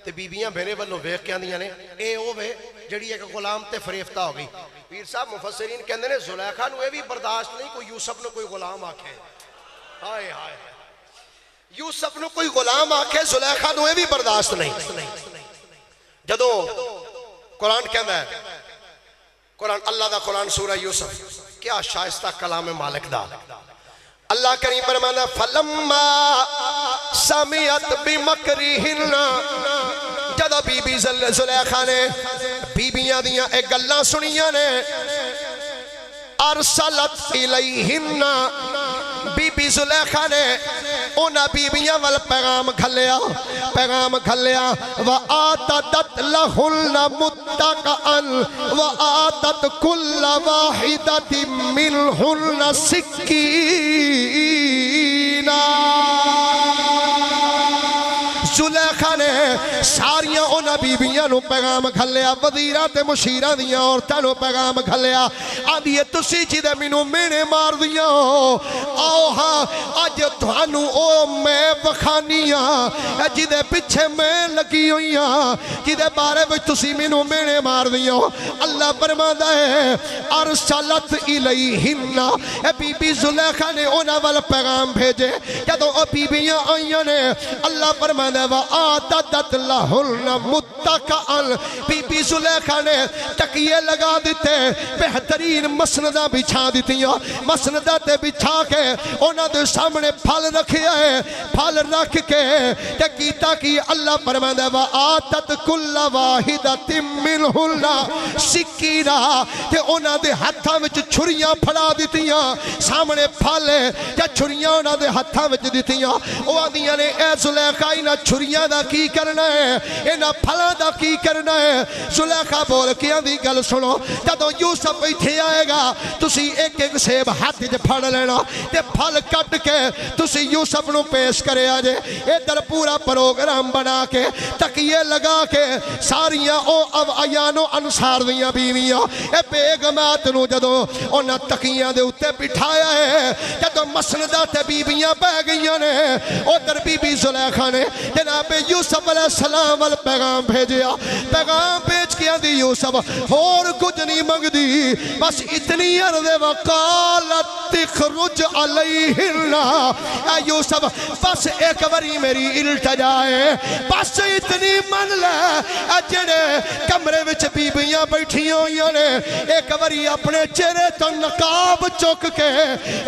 تے بیبیاں میرے والوں ویکھ کے آندیاں نے اے اوے جڑی ایک غلام تے فریفتہ ہو گئی پیر صاحب مفسرین کہندے نے زلیخا نو اے بھی برداشت نہیں کوئی یوسف نو کوئی غلام آکھے ہائے ہائے یوسف نو کوئی غلام آکھے زلیخا نو اے بھی برداشت نہیں جدوں قرآن کہندا ہے قرآن اللہ دا قرآن سورہ یوسف کیا شائستہ کلام مالک دا اللہ کریم فرمانا فلما سمیت بمکرہن جدو بی بی زلیخا نے بیبیاں دیاں ایک گلاں سنیاں نے ارسلت الیہن بی بی زلیخا نے اونا بیبیاں وال پیغام کھلیا وآتت لہن متقعا وآتت کل واحدت منہن سکینا زلیخا نے ساریاں اونا بیبیاں نو پیغام کھلیا وزیرہ تے مشیرہ دیاں عورتاں نو پیغام کھلیا آدھی ہے تسی چی دے منو مینے مار دیاں آؤ ہاں آج توانو او میں وخانیاں جی دے پچھے میں لگی ہوئیاں جی دے بارے وچ تسی منو مینے مار دیاں اللہ فرماتا ہے ارسلت الیہن بی بی زلیخا نے اونا والا پیغام بھیجے جدو او بیبیاں آئیاں نے اللہ فرماتا ہے وآتت لہن متقعا بی بی زلیخا نے تکیے لگا دیتے بہترین مسندہ بچھا دیتیاں مسندہ تے بچھا کے انہاں دے سامنے پھل رکھیا ہے پھل رکھ کے کیتا کی اللہ فرماتا ہے وآتت کل واحدت منہن سکینا تے انہاں دے ہتھاں وچ چھریاں پھڑا دیتیاں سامنے پھل تے چھریاں انہاں دے ہتھاں وچ دیتیاں او آندیاں نے اے زلیخا انہاں چھریاں دا کی کرنا ہے انہاں پھلاں دا کی کرنا ہے زلیخا بول کے آندی گل سنو جدو یوسف ایتھے آئے گا تسی ایک ایک سیب ہاتھ وچ پھڑ لینا تے پھل کٹ کے تسی یوسف نو پیش کرے آجے ادھر پورا پروگرام بنا کے تکیے لگا کے ساریاں او ایان و انصار دیاں بیویاں اے بیگمات نو جدو انہاں تکیاں دے اتے بٹھایا ہے جدو مسندہ تے بیویاں بہ گئیاں نے ادھر بی بی زلیخا نے جناب یوسف علیہ السلام وال پیغام بھیجیا پیغام بھیج کے آندی یوسف اور کچھ نہیں مانگ دی بس اتنی عرض وقالت تخرج علیہن اے یوسف بس ایک باری میری التجا ہے بس اتنی من لے اے جڑے کمرے وچ بیبیاں بیٹھی ہوئیاں نے ایک باری اپنے چہرے تو نقاب چک کے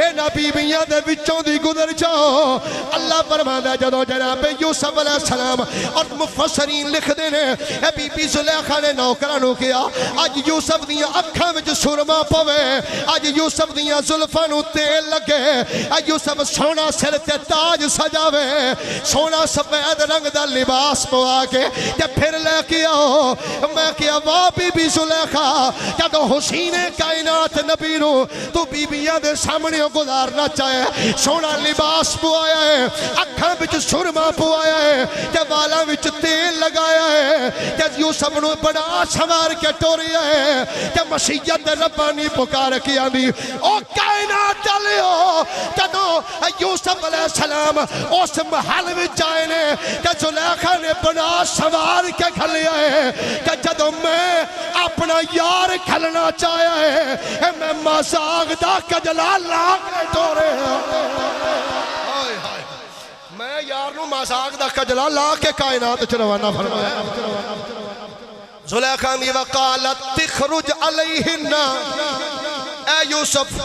اینا بیبیاں دے وچوں دی گزر جاؤ اللہ فرماتا ہے جدو جناب یوسف علیہ السلام اور مفسرین لکھ دینے اے بی بی زلیخا نے نوکرانو کیا آج یوسف دیاں اکھاں وچ سرما پوے آج یوسف دیاں زلفانو تیل لگے آج یوسف سونا سر تے تاج سجاوے سونا سفید رنگ دا لباس پوا کے تے پھر لے کیا میں کیا واہ بی بی زلیخا جدو حسین کائنات نبی نو تو بی بیاں دے سامنے گزارنا چاہے سونا لباس پوایا ہے اکھاں وچ سرما پوایا ہے تے والاں وچ تیل لگایا ہے تے یوسف نو بڑا سوار کے ٹوریا ہے تے مسیحیت ربانی پکار کی آندی او کائنات چلیو جدو یوسف علیہ السلام اس محل وچ آئے نے تے زلیخا نے بڑا سوار کے کھلیا ہے تے جدو میں اپنا یار کھلنا چاہیا ہے میں مزاق دا کجلا لاغ نے ٹورے میں یار نو مزاق دا کجلا لا کے کائنات چ روانہ فرمایا زلیخا نے وقالت تخرج علیہن اے یوسف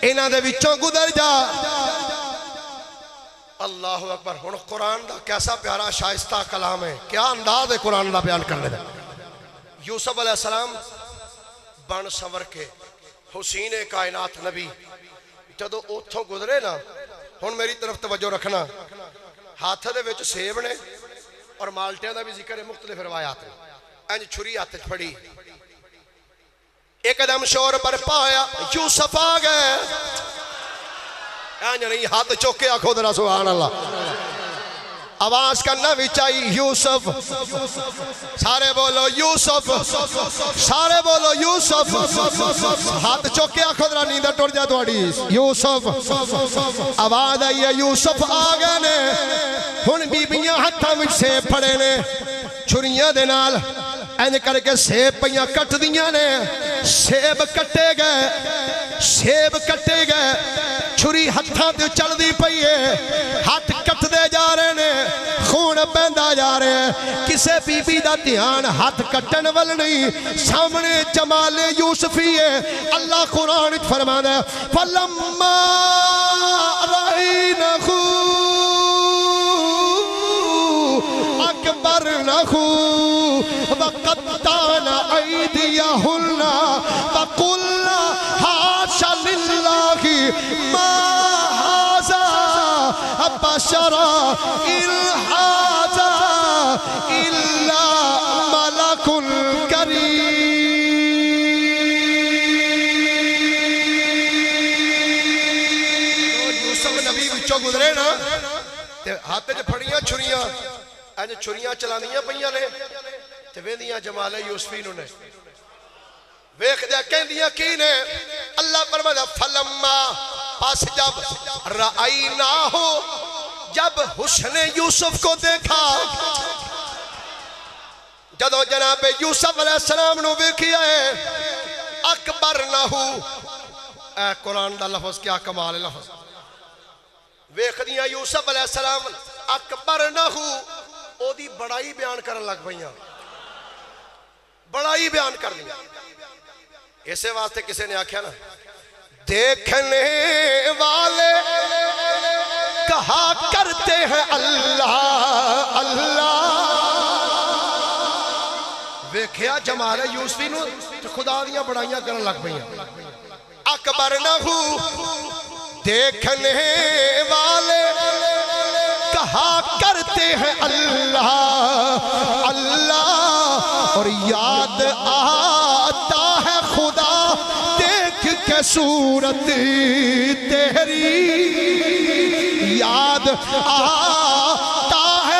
انہاں دے وچوں گزر جا اللہ اکبر ہن قرآن دا کیسا پیارا شائستہ کلام ہے کیا انداز ہے قرآن دا بیان کرنے دا یوسف علیہ السلام بن سور کے حسین کائنات نبی جدو اوتھوں گزرے نا ہن میری طرف توجہ رکھنا ہاتھ دے وچ سیب نے اور مالٹیاں دا بھی ذکر ہے مختلف روایات ہیں انج چھری ہاتھ پھڑی ایک دم شور برپا ہویا یوسف آ گئے انج نہیں ہاتھ چوکے آکھو ذرا سبحان اللہ آواز کرنا بھی چاہیے یوسف سارے بولو یوسف سارے بولو یوسف ہاتھ چوکے آکھو ذرا نیندہ ٹوٹ جا توڑی یوسف آواز آئی ہے یوسف آ گئے نے ہن بیبیاں ہتھاں وچ سیب پھڑے نے چھریاں دے نال این کر کے سیب پیاں کٹ دیاں نے سیب کٹے گئے چھری ہتھاں تے چل دی پئی ہے ہاتھ کٹ دے جا رہے نے خون بہندا جا رہے ہیں کسے بی بی دا دھیان ہاتھ کٹن ول نہیں سامنے جمال یوسفی ہے اللہ قرآن فرمانا ہے فَلَمَّا رَأَيْنَهُ أَكْبَرْنَهُ وَقَطَّعْنَ أَيْدِيَهُنَّ وَقُلْنَا حَاشَ لِلَّهِ مَا هَذَا بشرا إن هذا إلا ملك كريم. یوسف نبی وچوں گزرے نا تے ہاتھ وچ پھڑیاں چھریاں انج چھریاں چلاندیاں پیاں نے تے ویندیاں جمال یوسفی نوں نے ویکھ دیا کہندیاں کی نے اللہ فرماتا فلما پاس جب رأیناہو جب حسن یوسف کو دیکھا جدو جناب یوسف علیہ السلام نو ویکھیا ہے اکبرنہو اے قرآن دا لفظ کیا کمال لفظ ویکھ دیا یوسف علیہ السلام اکبرنہو او دی بڑائی بیان کرن لگ پئیاں بڑائی بیان کر دیا اسے واسطے کسی نے آکھیا نا دیکھنے والے کہا کرتے ہیں اللہ اللہ ویکھیا جمال یوسفی نو خدا دیاں بڑائیاں کرن لگ پئیاں اکبرنہو دیکھنے والے کہا کرتے ہیں اللہ اللہ اور یاد آتا ہے خدا دیکھ کے صورت تیری یاد آتا ہے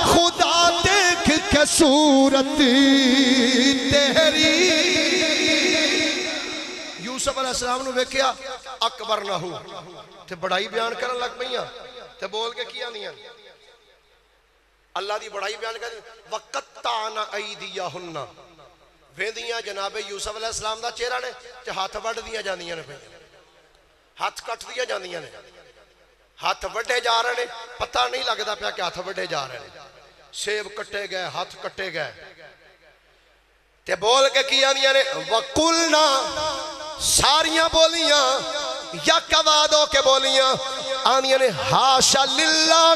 خدا دیکھ کے صورت تیری. یوسف علیہ السلام نے ویکھیا اکبر نہ ہو تے بڑائی بیان کرن لگ پئیاں تے بول کے کیا نہیں اللہ دی بڑائی بیان کر وَقَطَّعْنَ أَيْدِيَهُنَّ ویندیاں جناب یوسف علیہ السلام دا چہرہ نے تے ہاتھ وڈ دیاں جاندیاں نے ہاتھ کٹ دیاں جاندیاں نے ہاتھ وڈے جا رہے نے پتہ نہیں لگدا پیا کہ ہاتھ وڈے جا رہے نے سیب کٹے گئے ہاتھ کٹے گئے تے بول کے کیا نہیں نے وَقُلْنَا ساریاں بولیاں یک آواز ہو کے بولیاں آنیاں نے حاشا للہ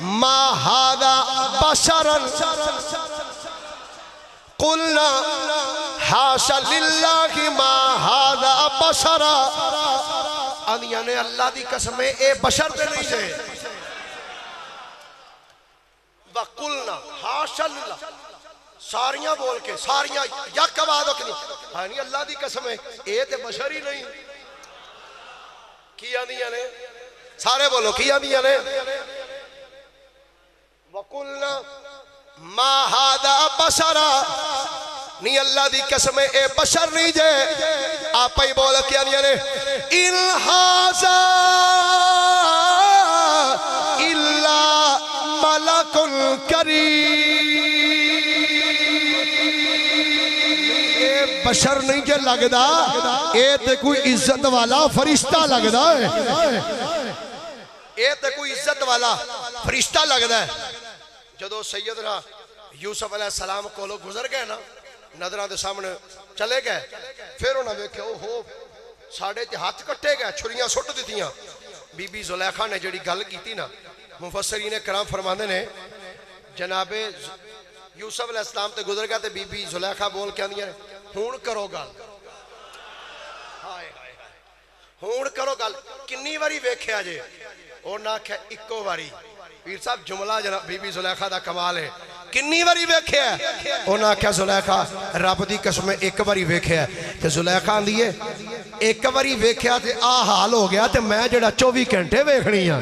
ما هذا بشرا قلنا حاشا للہ ما هذا بشرا آنیاں نے اللہ دی قسم اے بشر دے نہیں دے وَقُلْنَا حاشا للہ ساریاں بول کے ساریاں یک آواز ہو کے نہیں اللہ دی قسم ہے اے تے بشر ہی نہیں کیا دیا نے سارے بولو کیا دیا نے وَقُلْنَا مَا هَذَا بَشَرًا نہیں اللہ دی قسم اے بشر نہیں جے آپ ہی بولو کیا دیا نے إِنْ هَذَا إِلَّا مَلَكٌ كَرِيمٌ بشر نہیں جے لگدا اے تے کوئی عزت والا فرشتہ لگدا ہے اے تے کوئی عزت والا فرشتہ لگدا ہے جدو سیدنا یوسف علیہ السلام کولو گزر گئے نا نظران دے سامنے چلے گئے پھر انہوں نے کہ اوہو ساڑھے تے ہاتھ کٹے گئے چھریاں سٹ دیتیاں بی بی زلیخا نے جڑی گل کی تھی نا مفسرین کرام فرماندے نے جناب یوسف علیہ السلام تے گزر گئے تے بی بی زلیخا بول کے آندیاں ہون کرو گل ہون کرو گل کنی واری ویکھیا جے اور نہ کہ اکو واری پیر صاحب جملہ جناب بی بی زلیخا دا کمال ہے کنی واری ویکھیا اور نہ کہ زلیخا رب دی قسم ایک واری ویکھیا تے زلیخا آندی ہے ایک واری ویکھیا تے آ حال ہو گیا تے میں جڑا 24 گھنٹے ویکھنی ہاں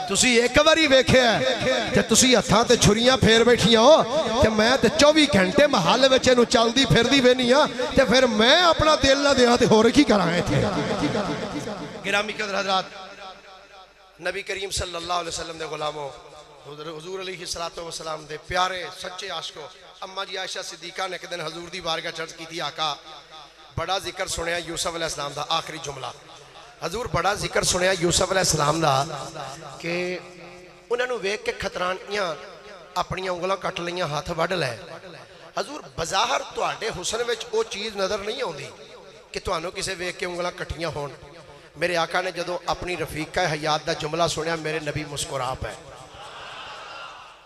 تسی ایک واری ویکھے ہیں تے تسی ہتھاں تے چھریاں پھیر بیٹھیاں ہو تے میں تے 24 گھنٹے محل وچے نو چلدی پھردی وینی ہاں تے پھر میں اپنا دل نہ دیاں تے ہور کی کرائیں تھے گرامی قدر حضرات نبی کریم صلی اللہ علیہ وسلم دے غلاموں حضور علیہ السلام دے پیارے سچے عاشقوں اماں جی عائشہ صدیقہ نے ایک دن حضور دی بارگاہ چرچ کی تھی آقا بڑا ذکر سنیا یوسف علیہ السلام دا آخری جملہ حضور بڑا ذکر سنیا یوسف علیہ السلام دا کہ انہوں نے ویک کے خطرانیاں اپنی انگلاں کٹ لیاں ہاتھ وڈ لے حضور بظاہر تواڈے حسن وچ او چیز نظر نہیں آندی کہ تانوں کسے ویک کے انگلاں کٹیاں ہون میرے آقا نے جدو اپنی رفیقہ حیات دا جملہ سنیا میرے نبی مسکرا پے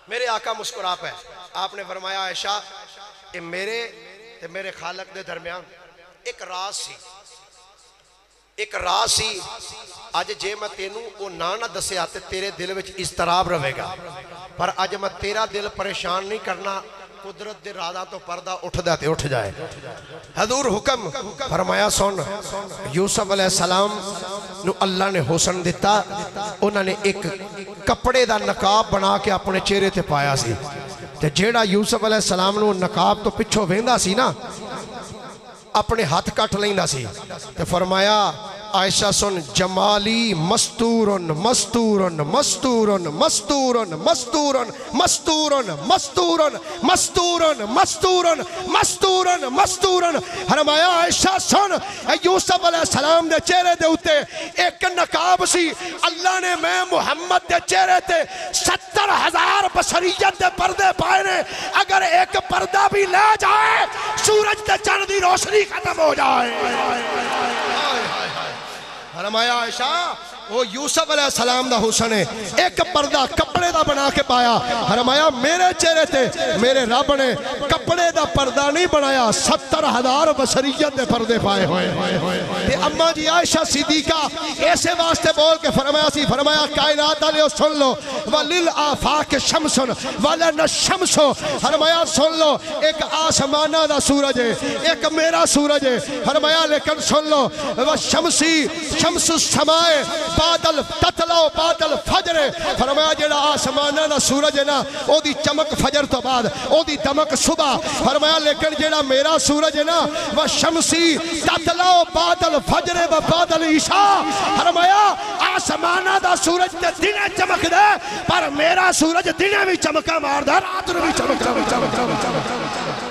میرے آقا مسکرا پے آپ نے فرمایا عائشہ میرے خالق دے درمیان ایک راز سی ایک راز سی اج جے میں تینوں وہ نہ دسیا تے تیرے دل وچ اضطراب رہے گا، پر اج میں تیرا دل پریشان نہیں کرنا، قدرت دے رازاں تو پردہ اٹھدا تے اٹھ جائے۔ حضور حکم فرمایا سن، یوسف علیہ السلام نو اللہ نے حسن دیتا، انہوں نے ایک کپڑے دا نقاب بنا کے اپنے چہرے تے پایا سی، تے جیڑا یوسف علیہ السلام نو نقاب تو پچھو ویندا سی نا اپنے ہاتھ کٹ لیندا سی، تے فرمایا عائشہ سن، جمالی مستورن مستورن مستورن مستورن مستورن مستورن مستورن مستورن مستورن مستورن مستورن، فرمایا عائشہ سن، یوسف علیہ السلام دے چہرے دے اتے ایک نقاب سی، اللہ نے میں محمد دے چہرے تے 70,000 بشریت دے پردے پائے نے، اگر ایک پردہ بھی لے جائے سورج تے چاند دی روشنی ختم ہو جائے۔ فرمایا عائشہ وہ یوسف علیہ السلام دا حسن ہے، ایک پردہ کپڑے دا بنا کے پایا، فرمایا میرے چہرے تے میرے رب نے کپڑے دا پردہ نہیں بنایا، 70,000 بشریت دے پردے پائے ہوئے۔ تے اماں جی عائشہ صدیقہ ایسے واسطے بول کے فرمایا سی، فرمایا کائنات والے سن لو، وَلِلْآفَاقِ شَمْسٌ وَلَنَ الشَّمْسُ، فرمایا سن لو ایک آسمانہ دا سورج ہے، ایک میرا سورج ہے، فرمایا لیکن سن لو وَالشَّمْسِ شَمْسُ السَّمَاءِ بادل تطلع بادل فجر، فرمایا جڑا آسمانہ دا سورج ہے نا او دی چمک فجر تو بعد، او دی دمک صبح، فرمایا لیکن جڑا میرا سورج ہے نا وہ شمسی تطلع بادل فجر و بادل عشاء، فرمایا آسمانہ دا سورج تے دنے چمک دے پر میرا سورج دنے بھی چمکا مار دا رات نو بھی چمک